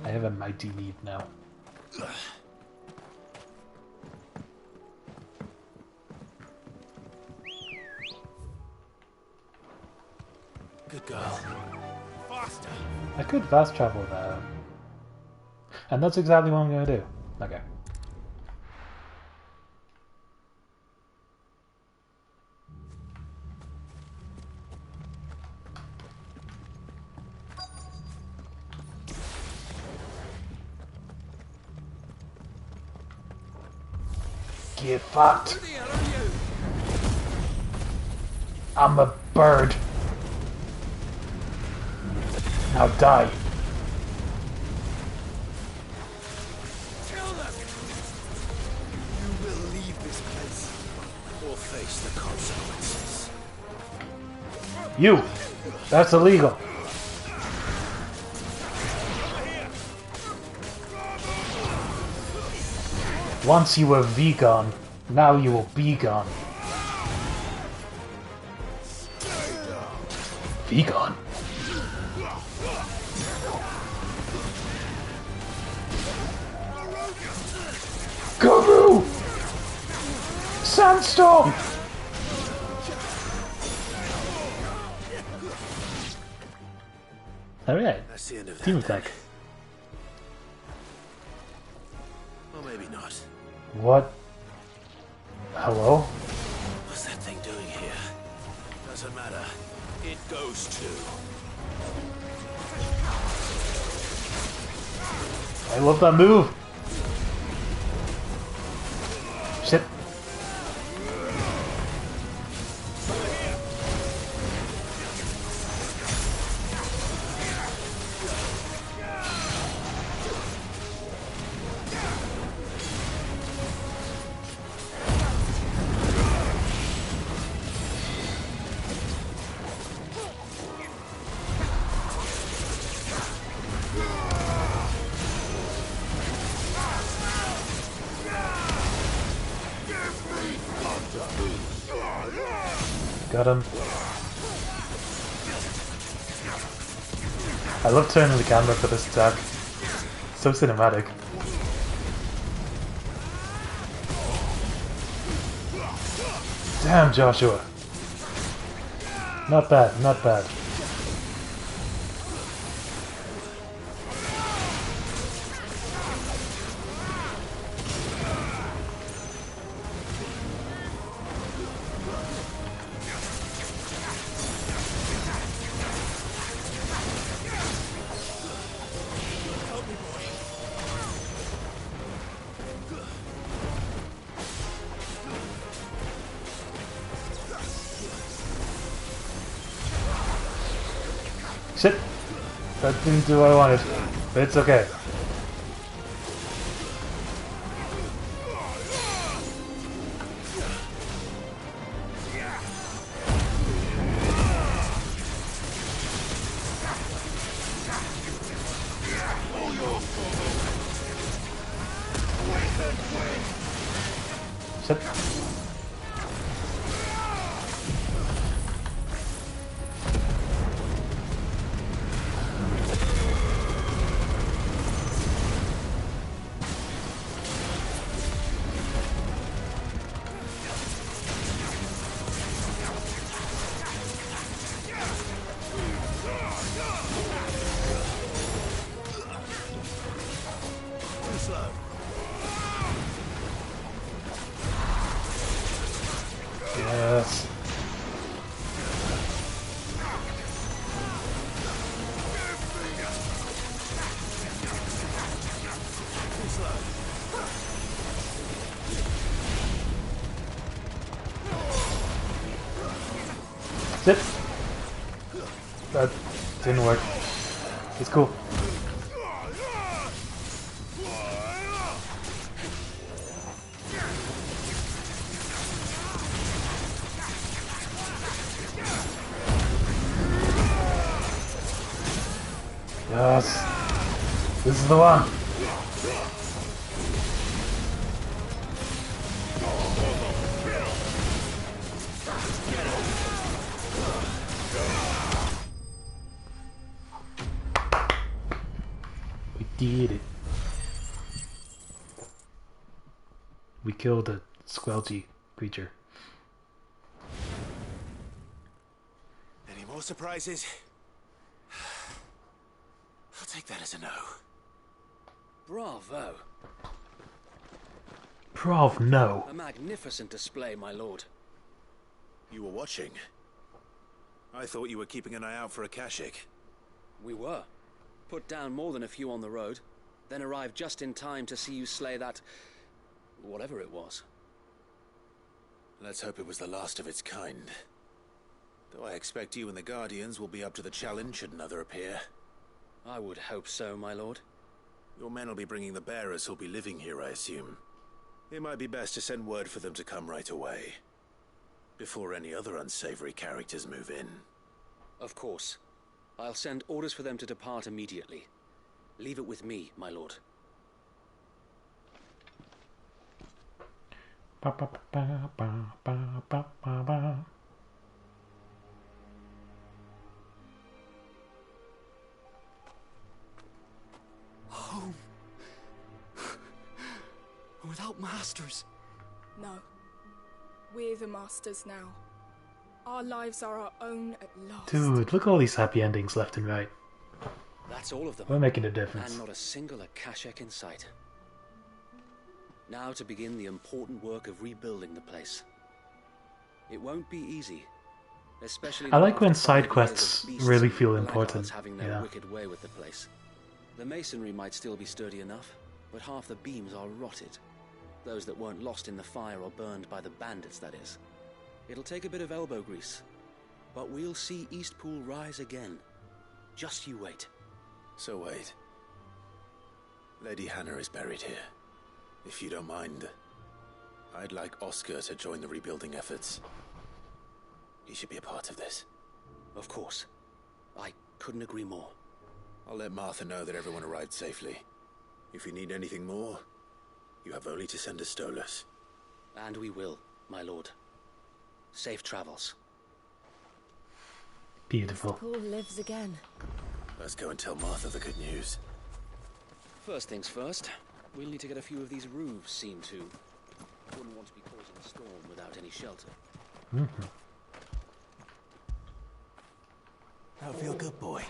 I have a mighty need now. Good girl. Faster. I could fast travel there. And that's exactly what I'm going to do. Okay. Get fucked. I'm a bird. Now die. Tell them! You will leave this place or face the consequences. You! That's illegal. Once you were vegan, now you will be gone. Vegan. Guru! Sandstorm! Alright. That's the end of Team that. attack. Or maybe not. What? Hello? What's that thing doing here? Doesn't matter. It goes too. I love that move! Shit. Got him. I love turning the camera for this attack. So cinematic. Damn, Joshua. Not bad, not bad. Shit! That didn't do what I wanted, but it's okay. Shit. Yes. Zip. That didn't work. It's cool. Yes. This is the one. We did it. We killed a squelchy creature. Any more surprises? I'll take that as a no. Bravo. Prov, no. A magnificent display, my lord. You were watching? I thought you were keeping an eye out for a Kashik. We were. Put down more than a few on the road, then arrived just in time to see you slay that... whatever it was. Let's hope it was the last of its kind. Though I expect you and the Guardians will be up to the challenge should another appear. I would hope so, my lord. Your men will be bringing the bearers who'll be living here, I assume. It might be best to send word for them to come right away, before any other unsavory characters move in. Of course. I'll send orders for them to depart immediately. Leave it with me, my lord. Ba, ba, ba, ba, ba, ba, ba, ba. without masters. No. We're the masters now. Our lives are our own at last. Dude, look at all these happy endings left and right. That's all of them. We're making a difference. And not a single Akashek in sight. Now to begin the important work of rebuilding the place. It won't be easy. Especially I like when side quests really feel important. Having their Yeah. wicked way with the place. The masonry might still be sturdy enough, but half the beams are rotted. Those that weren't lost in the fire or burned by the bandits, that is. It'll take a bit of elbow grease, but we'll see Eastpool rise again. Just you wait. So wait. Lady Hannah is buried here. If you don't mind, I'd like Oscar to join the rebuilding efforts. He should be a part of this. Of course. I couldn't agree more. I'll let Martha know that everyone arrived safely. If you need anything more, you have only to send a Stolas. And we will, my lord. Safe travels. Beautiful. Paul lives again. Let's go and tell Martha the good news. First things first, we'll need to get a few of these roofs seen to. Wouldn't want to be causing a storm without any shelter. Mm-hmm. That'll feel good, boy.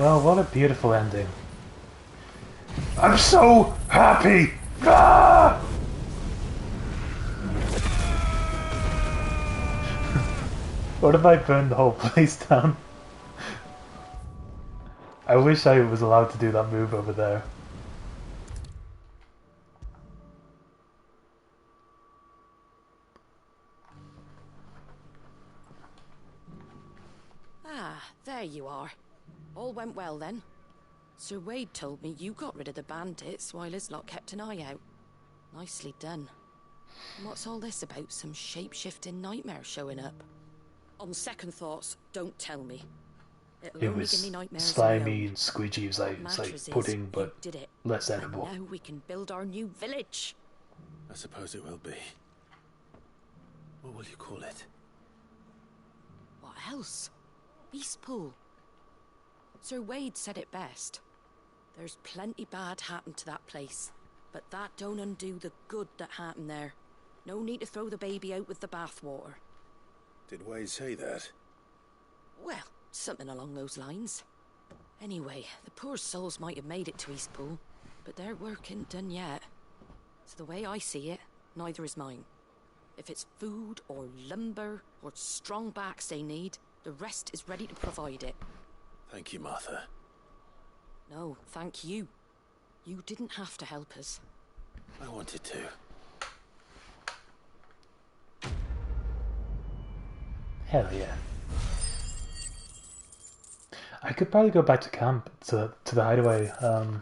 Well, what a beautiful ending. I'm so happy! Ah! What if I burned the whole place down? I wish I was allowed to do that move over there. Ah, there you are. All went well then. Sir Wade told me you got rid of the bandits while his lot kept an eye out. Nicely done. And what's all this about some shape-shifting nightmare showing up? On second thoughts, don't tell me. It'll It only was give me nightmares slimy and squidgy. It was like, What it's matters like pudding, is but you did it. less edible. And now we can build our new village. I suppose it will be. What will you call it? What else? Eastpool. Sir Wade said it best. There's plenty bad happened to that place, but that don't undo the good that happened there. No need to throw the baby out with the bathwater. Did Wade say that? Well, something along those lines. Anyway, the poor souls might have made it to Eastpool, but their work ain't done yet. So the way I see it, neither is mine. If it's food or lumber or strong backs they need, the rest is ready to provide it. Thank you, Martha. No, thank you. You didn't have to help us. I wanted to. Hell yeah. I could probably go back to camp, to the hideaway, to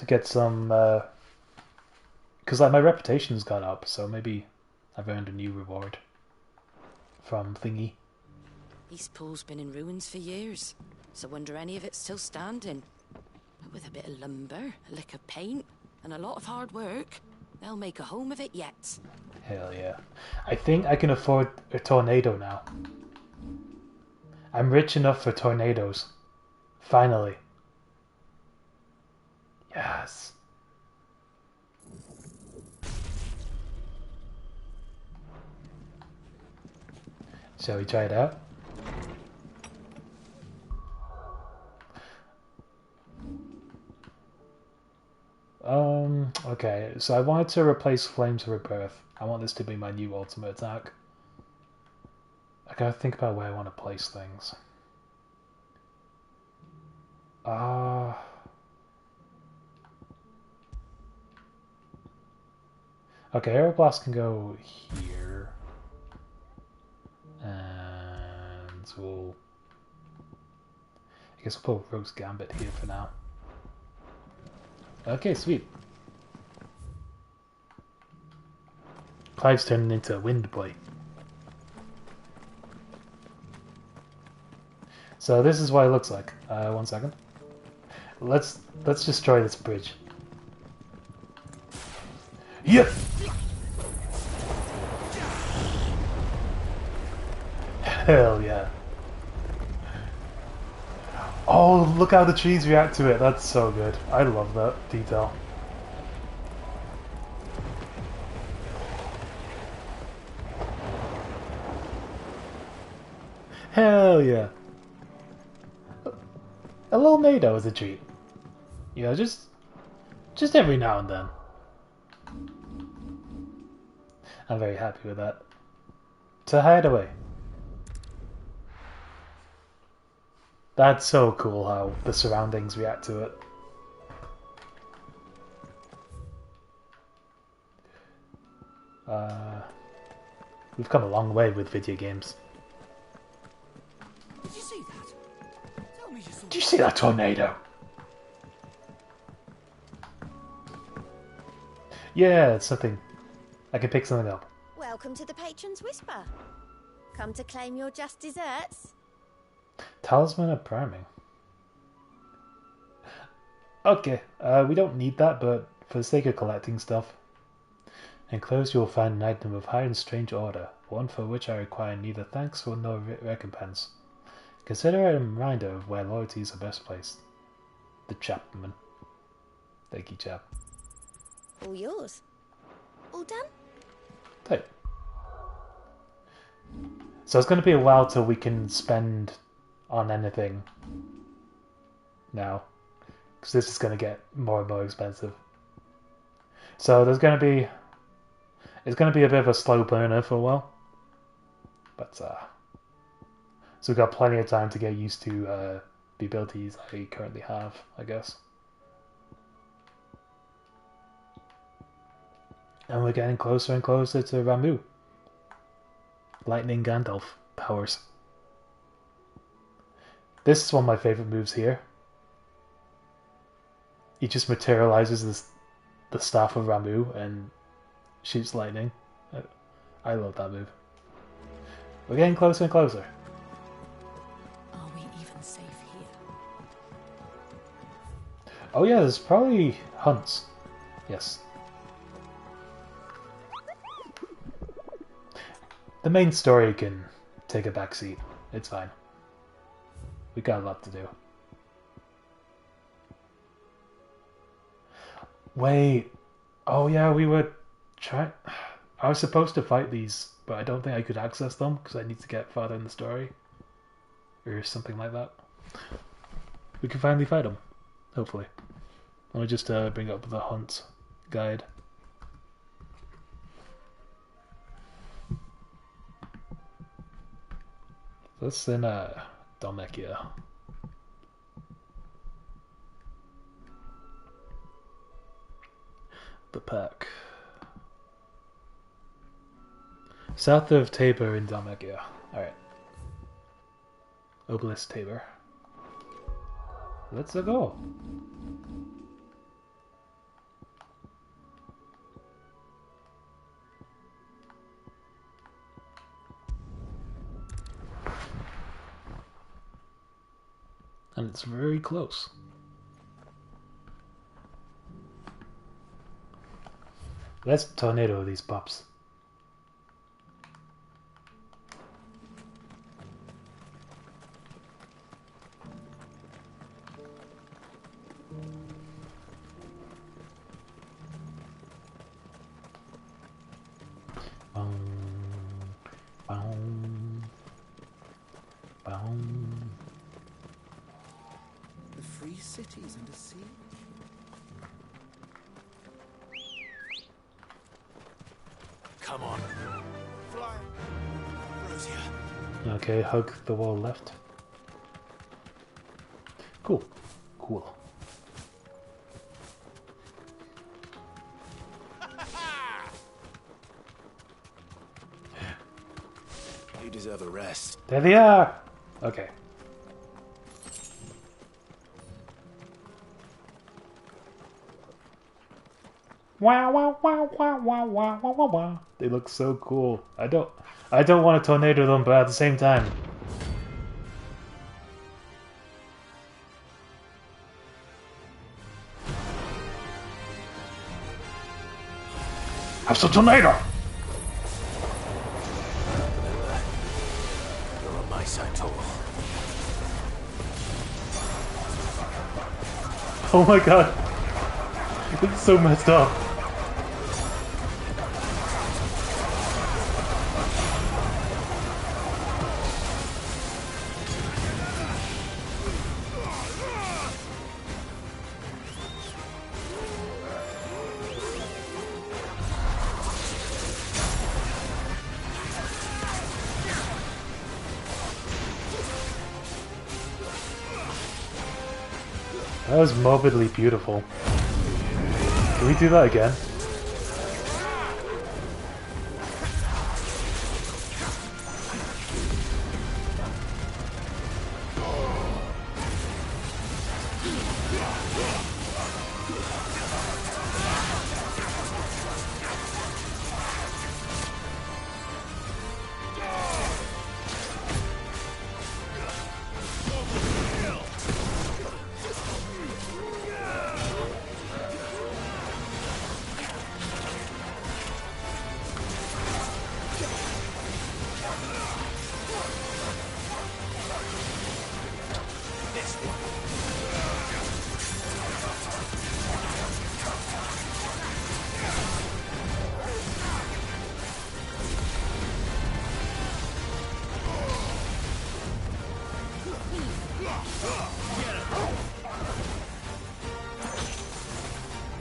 get some, because like my reputation's gone up, so maybe I've earned a new reward from Thingy. Eastpool's been in ruins for years, so wonder any of it's still standing. But with a bit of lumber, a lick of paint, and a lot of hard work, they'll make a home of it yet. Hell yeah. I think I can afford a tornado now. I'm rich enough for tornadoes. Finally. Yes. Shall we try it out? Okay, so I wanted to replace Flames of Rebirth. I want this to be my new ultimate attack. I gotta think about where I want to place things. Okay, Aeroblast can go here. And we'll... I guess we'll put Rogue's Gambit here for now. Okay, sweet. Clive's turning into a wind boy. So this is what it looks like. 1 second. Let's destroy this bridge. Yep. Hell yeah. Oh, look how the trees react to it. That's so good. I love that detail. Hell yeah. A little NATO is a treat. You know, just every now and then. I'm very happy with that. To hide away. That's so cool how the surroundings react to it. We've come a long way with video games. Did you see that? Tell me you saw. Did you see that tornado? Yeah, it's something. I can pick something up. Welcome to the Patron's Whisper. Come to claim your just desserts? Talisman of Priming. Okay, we don't need that, but for the sake of collecting stuff. Enclosed you will find an item of high and strange order, one for which I require neither thanks or no recompense. Consider it a reminder of where loyalties are best placed. The Chapman. Thank you, chap. All yours. All done? Tight. So it's going to be a while till we can spend on anything now, because this is going to get more and more expensive. So there's going to be, it's going to be a bit of a slow burner for a while, but so we've got plenty of time to get used to the abilities I currently have, I guess. And we're getting closer and closer to Ramu. Lightning Gandalf powers. This is one of my favorite moves here. He just materializes the staff of Ramu and shoots lightning. I love that move. We're getting closer and closer. Are we even safe here? Oh yeah, there's probably hunts. Yes. The main story can take a backseat. It's fine. We got a lot to do. Wait. Oh yeah, we were trying. I was supposed to fight these, but I don't think I could access them because I need to get farther in the story. Or something like that. We can finally fight them. Hopefully. Let me just bring up the hunt guide. This in Dalmekia. The pack. South of Tabor in Dalmekia. Alright. Obelisk Tabor. Let's go. And it's very close. Let's tornado these pups. The free cities under sea. Come on. Fly. Rosia. Okay, hug the wall left. Cool. Cool. You deserve a rest. There they are! Okay. Wow, wow, wow, wow, wow, wow, wow, wow, wow. They look so cool. I don't want to tornado them, but at the same time. Have some tornado! You're on my side, Tor. Oh my god. It's so messed up. That was morbidly beautiful. Can we do that again?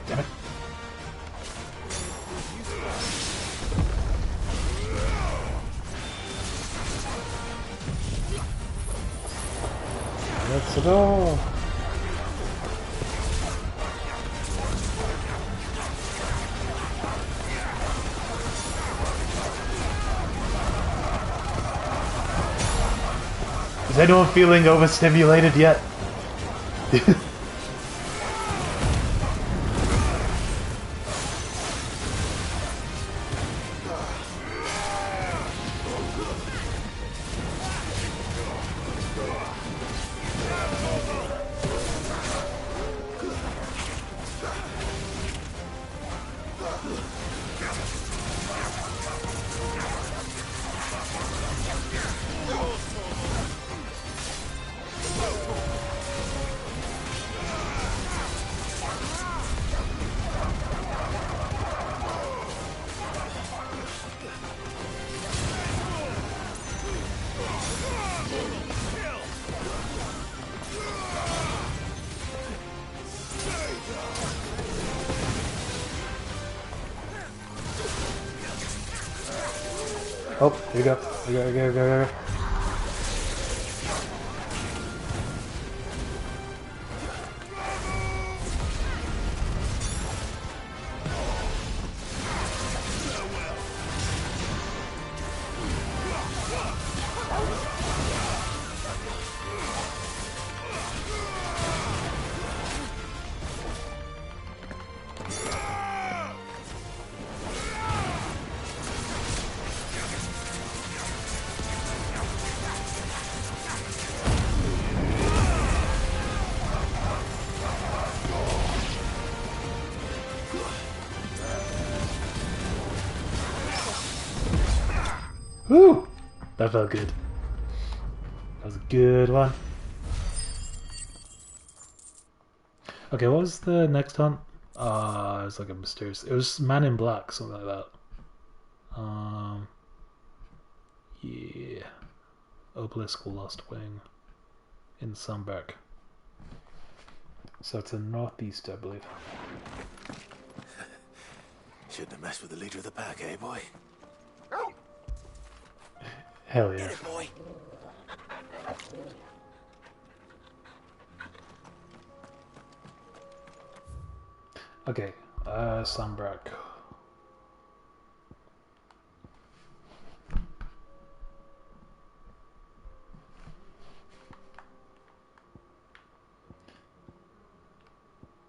Damn it. Let's go. Is anyone feeling overstimulated yet? Oh, here you go. Here you go, here you go, here you go. Woo! That felt good. That was a good one. Okay, what was the next hunt? It was like a mysterious... It was Man in Black, something like that. Yeah. Obelisk Lost Wing. In Sunberg. So it's in northeast, I believe. Shouldn't have messed with the leader of the pack, eh, boy? Hell yeah. Get it, boy. Okay, Sunbrook.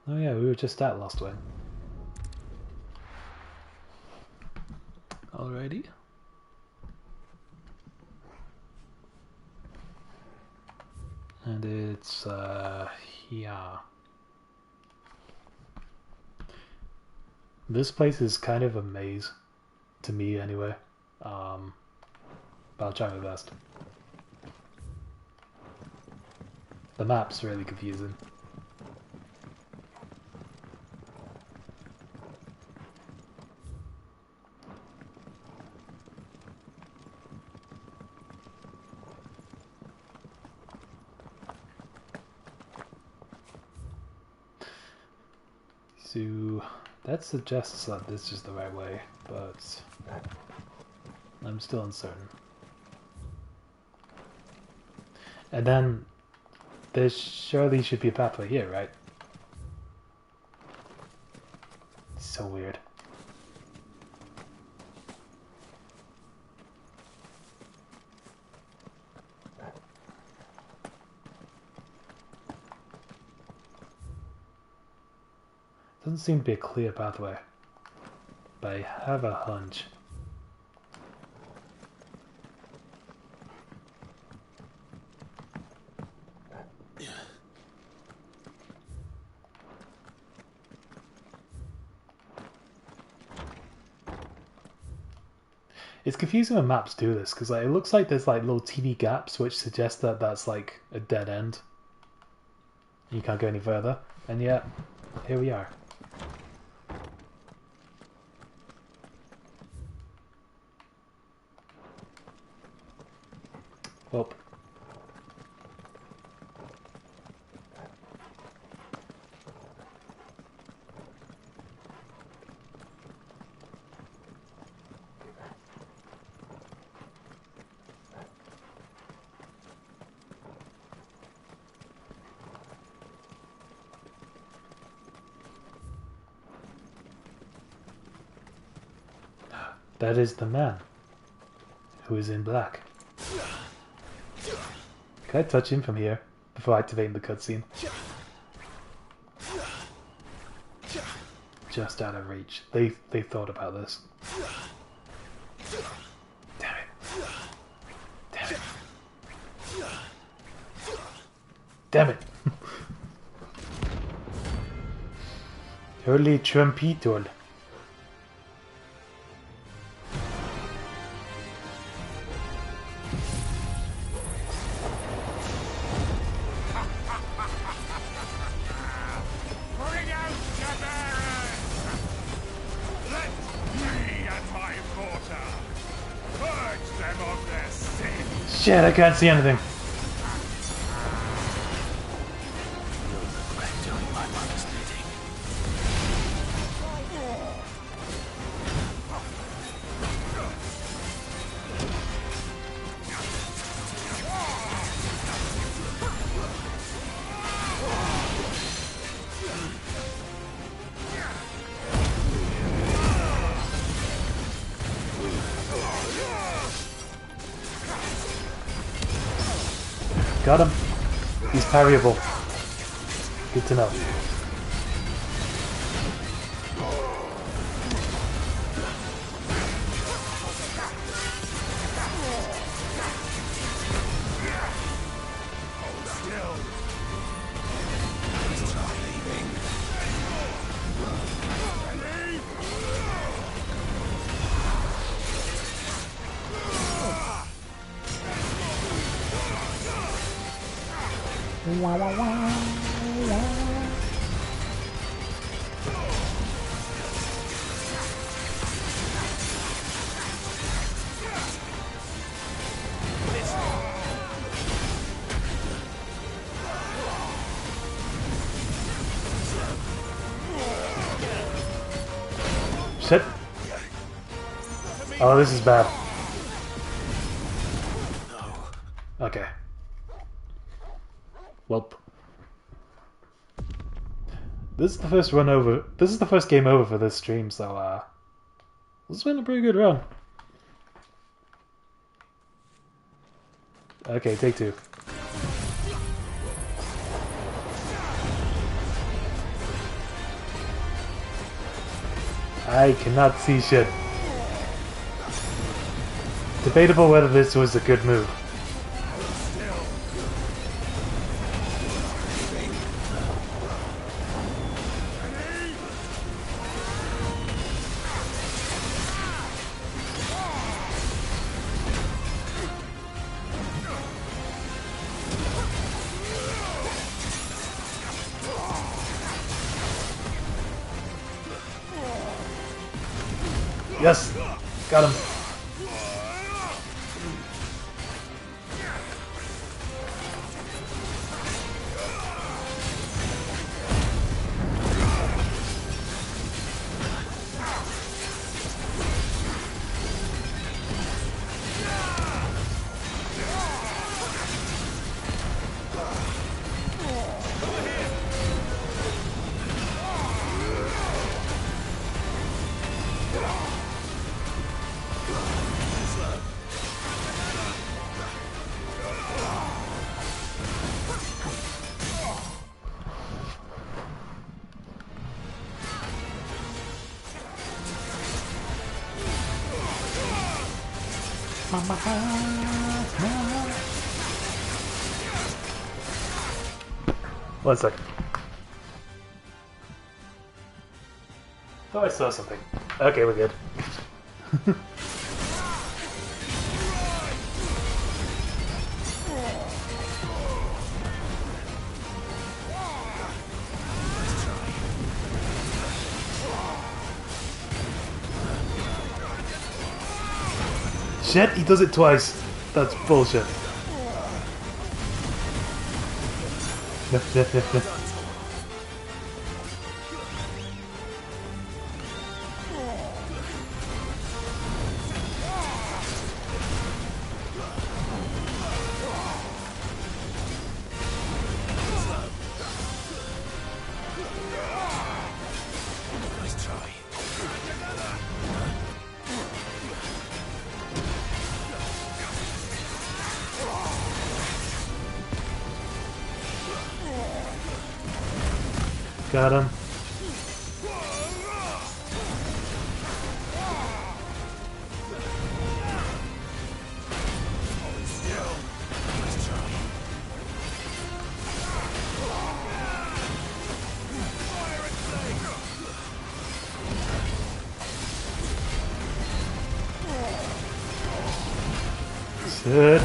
Oh yeah, we were just at Lost Wing. Alrighty. And it's, yeah. This place is kind of a maze, to me anyway. But I'll try my best. The map's really confusing. So that suggests that this is the right way, but I'm still uncertain. And then there surely should be a pathway here, right? So weird. Doesn't seem to be a clear pathway, but I have a hunch. It's confusing when maps do this, because like, it looks like there's like little teeny gaps which suggest that that's like a dead end. You can't go any further, and yet, here we are. Well. That is the man who is in black. Can I touch him from here before activating the cutscene? Just out of reach. They thought about this. Damn it. Damn it. Damn it. Holy Trumpetol. Shit, I can't see anything. Got him. He's parryable. Good to know. Shit. Oh, this is bad. Okay. Welp. This is the first run over. This is the first game over for this stream, so this has been a pretty good run. Okay, take two. I cannot see shit. Debatable whether this was a good move. Yes! Got him. One second. Oh, I saw something. Okay, we're good. Shit, he does it twice. That's bullshit. Got him. Sit.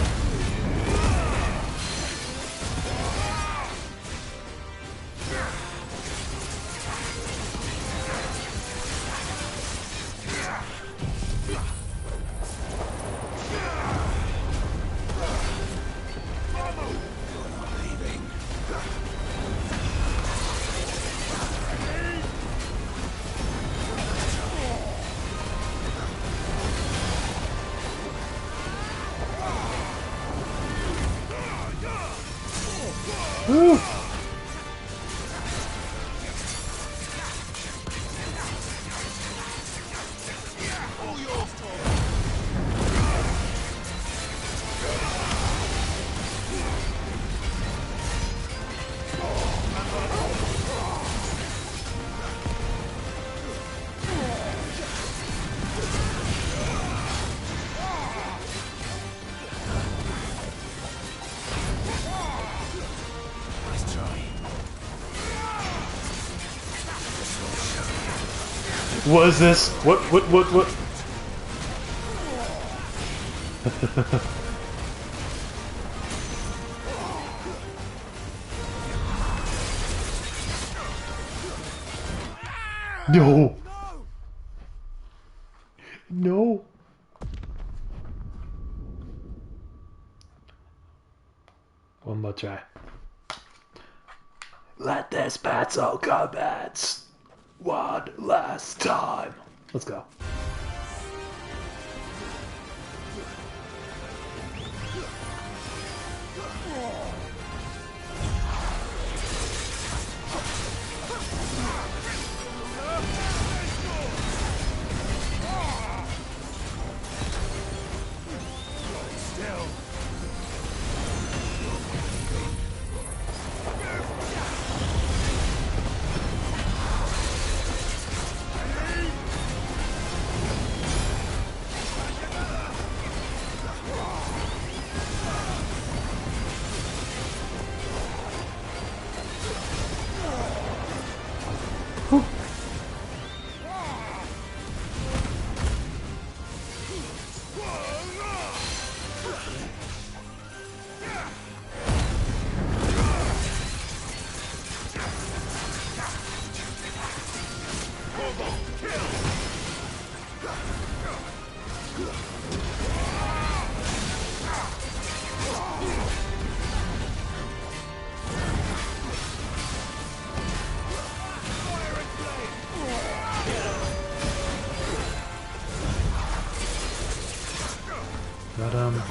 Woo! What is this? What? No! No! One more try. Let this battle commence! One last time. Let's go. Got him.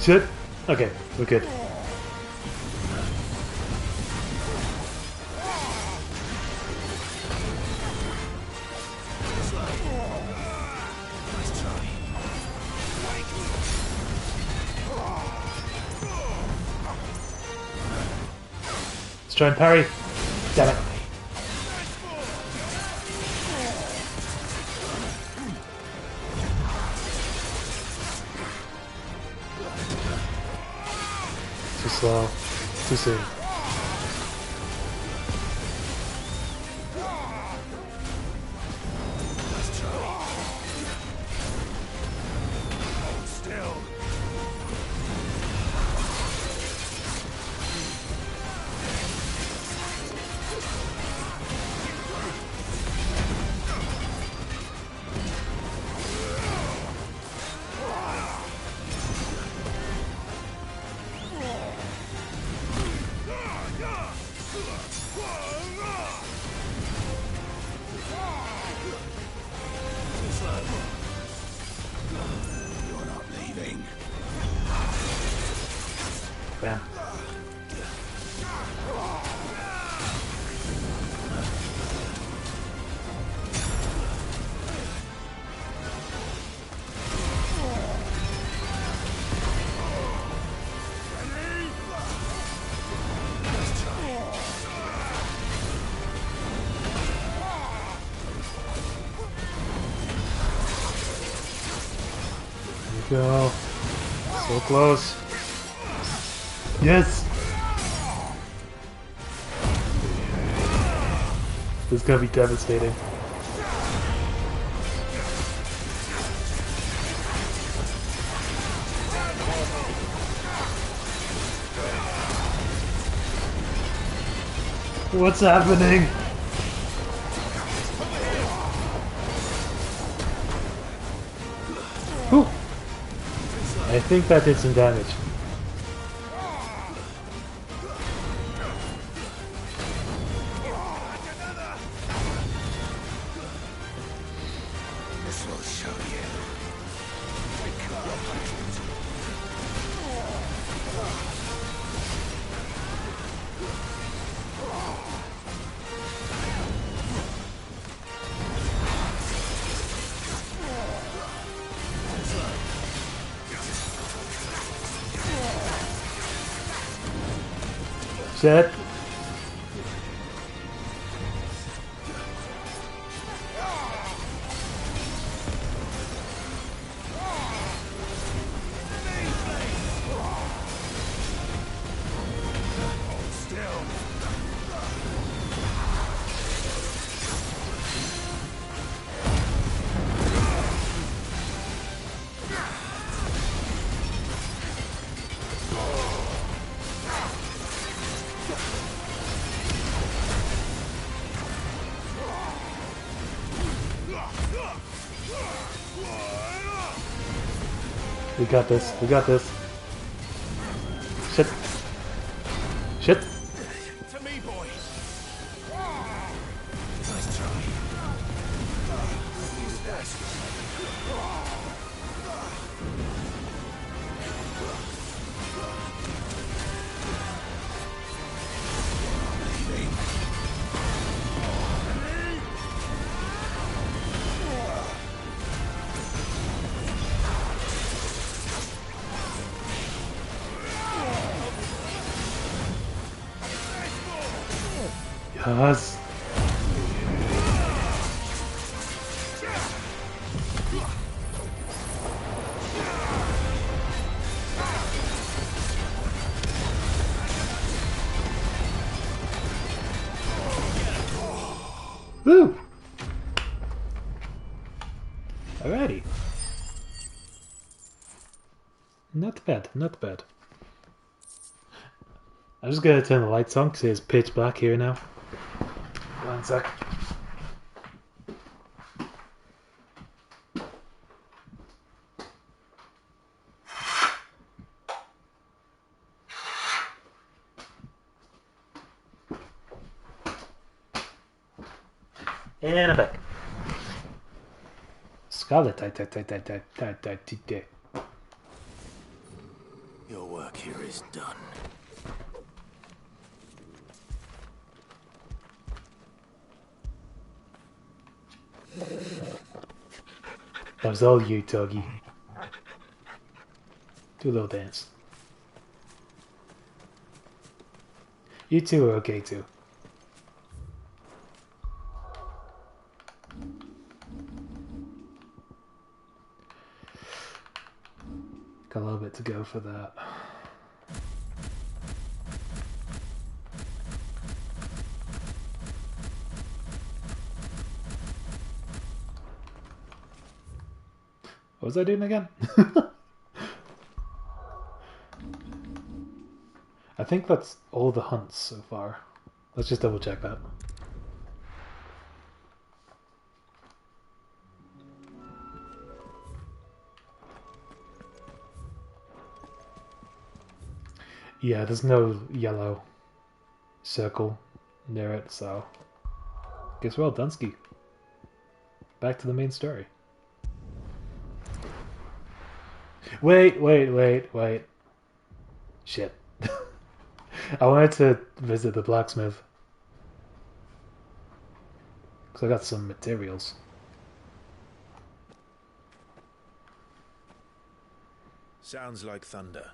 Shit. Okay, we're good. Let's try and parry. Damn it. Too slow. Too soon. Bam. There we go. So close. Yes! This is gonna be devastating. What's happening? Whew. I think that did some damage. Shit. We got this. We got this. Shit. Shit. To me, boy. Nice try. Use that. because. Woo! Alrighty. Not bad, not bad. I'm just gonna turn the lights on because it's pitch black here now. 1 sec. And I'm back. Scarlet, Your work here is done. That was all you, Tuggy. Do a little dance. You two are okay too. Got a little bit to go for that. What was I doing again? I think that's all the hunts so far. Let's just double check that. Yeah, there's no yellow circle near it, so guess we're all Dunsky. Back to the main story. Wait. Shit. I wanted to visit the blacksmith. Because I got some materials. Sounds like thunder.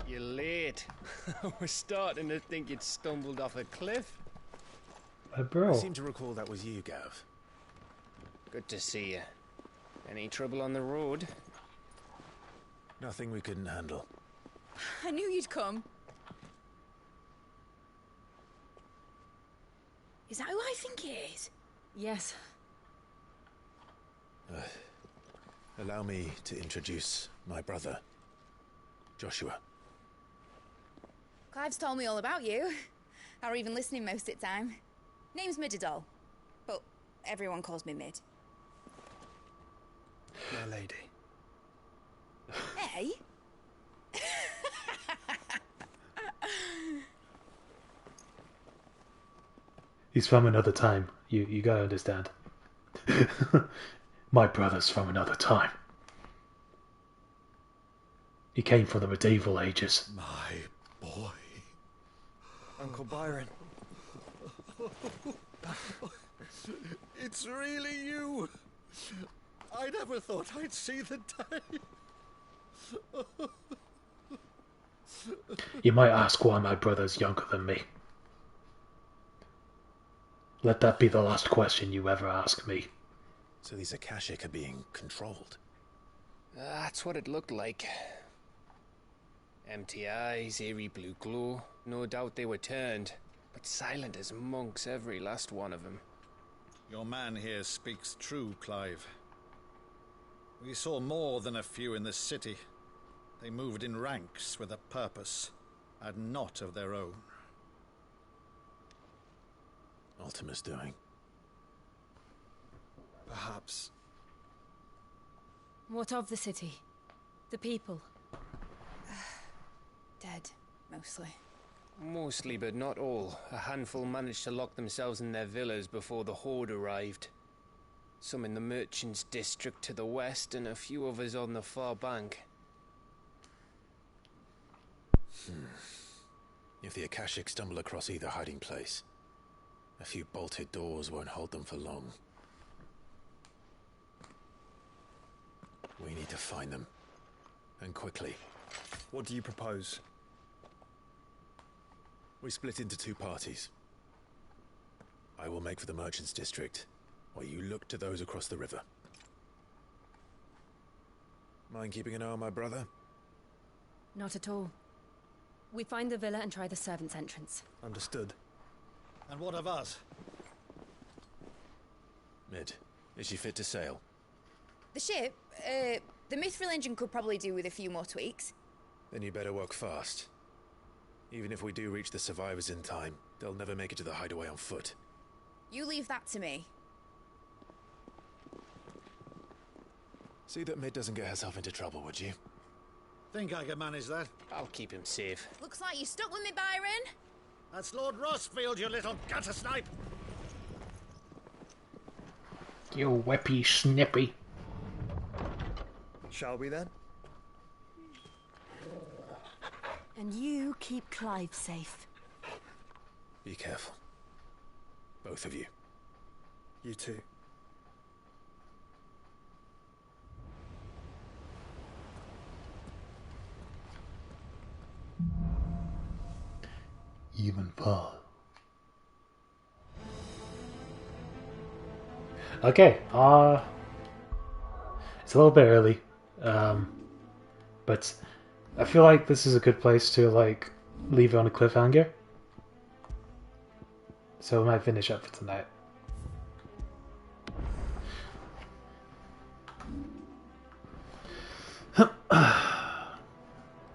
You're late. We're starting to think you'd stumbled off a cliff. Bro. I seem to recall that was you, Gav. Good to see you. Any trouble on the road? Nothing we couldn't handle. I knew you'd come. Is that who I think it is? Yes. Allow me to introduce my brother, Joshua. Clive's told me all about you. Or even listening most of the time. Name's Midadol, but everyone calls me Mid. My lady. Hey? He's from another time. You gotta understand. My brother's from another time. He came from the medieval ages. My boy. Uncle Byron. It's really you. I never thought I'd see the day. You might ask why my brother's younger than me. Let that be the last question you ever ask me. So these Akashic are being controlled. That's what it looked like. Empty eyes, eerie blue glow. No doubt they were turned, but silent as monks, every last one of them. Your man here speaks true, Clive. We saw more than a few in this city. They moved in ranks with a purpose, and not of their own. Ultima's doing. Perhaps. What of the city? The people? Dead, mostly. Mostly, but not all. A handful managed to lock themselves in their villas before the Horde arrived. Some in the merchants' district to the west, and a few others on the far bank. If the Akashic stumble across either hiding place, A few bolted doors won't hold them for long. We need to find them. And quickly. What do you propose? We split into two parties. I will make for the Merchants District, while you look to those across the river. Mind keeping an eye on my brother? Not at all. We find the villa and try the servants' entrance. Understood. And what of us? Mid, is she fit to sail? The ship, the Mithril engine could probably do with a few more tweaks. Then you better work fast. Even if we do reach the survivors in time, they'll never make it to the hideaway on foot. You leave that to me. See that Mid doesn't get herself into trouble, would you? Think I can manage that? I'll keep him safe. Looks like you stuck with me, Byron. That's Lord Rossfield, you little gutter snipe! You whippy snippy. Shall we then? And you keep Clive safe. Be careful. Both of you. You too. Even fall. Okay, it's a little bit early, but I feel like this is a good place to like leave it on a cliffhanger. So we might finish up for tonight.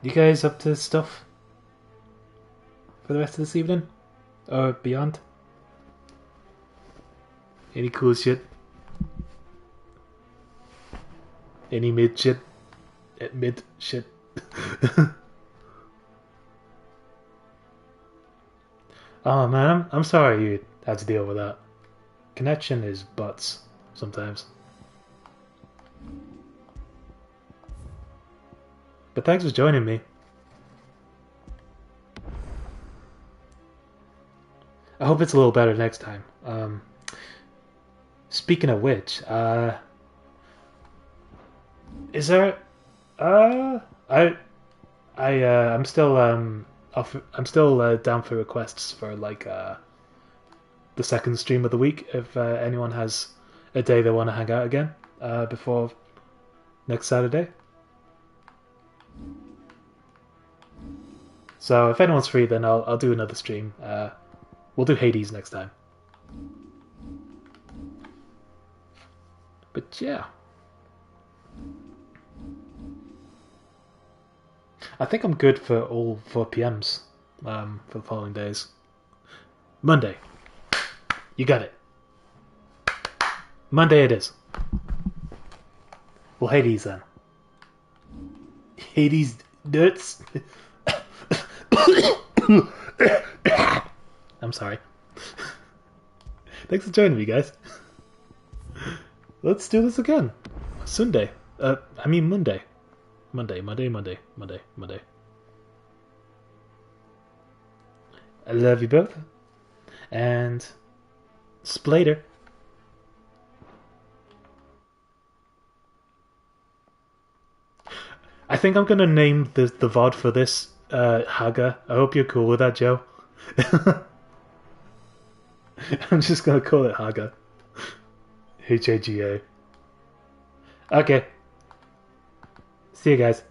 You guys up to stuff for the rest of this evening? Or beyond? Any cool shit? Any mid shit? Mid shit? Oh man, I'm sorry you had to deal with that. Connection is butts sometimes. But thanks for joining me. I hope it's a little better next time. Speaking of which, is there? I'm still I'm still down for requests for like the second stream of the week. If anyone has a day they want to hang out again before next Saturday. So if anyone's free, then I'll do another stream. We'll do Hades next time. But yeah. I think I'm good for all 4 PMs for the following days. Monday. You got it. Monday it is. Well, Hades then. Hades nuts. I'm sorry. Thanks for joining me, guys. Let's do this again. Sunday. I mean Monday. Monday. I love you both. And Splater. I think I'm gonna name the VOD for this Haga. I hope you're cool with that, Joe. I'm just gonna call it Haga. HAGA. Okay. See you guys.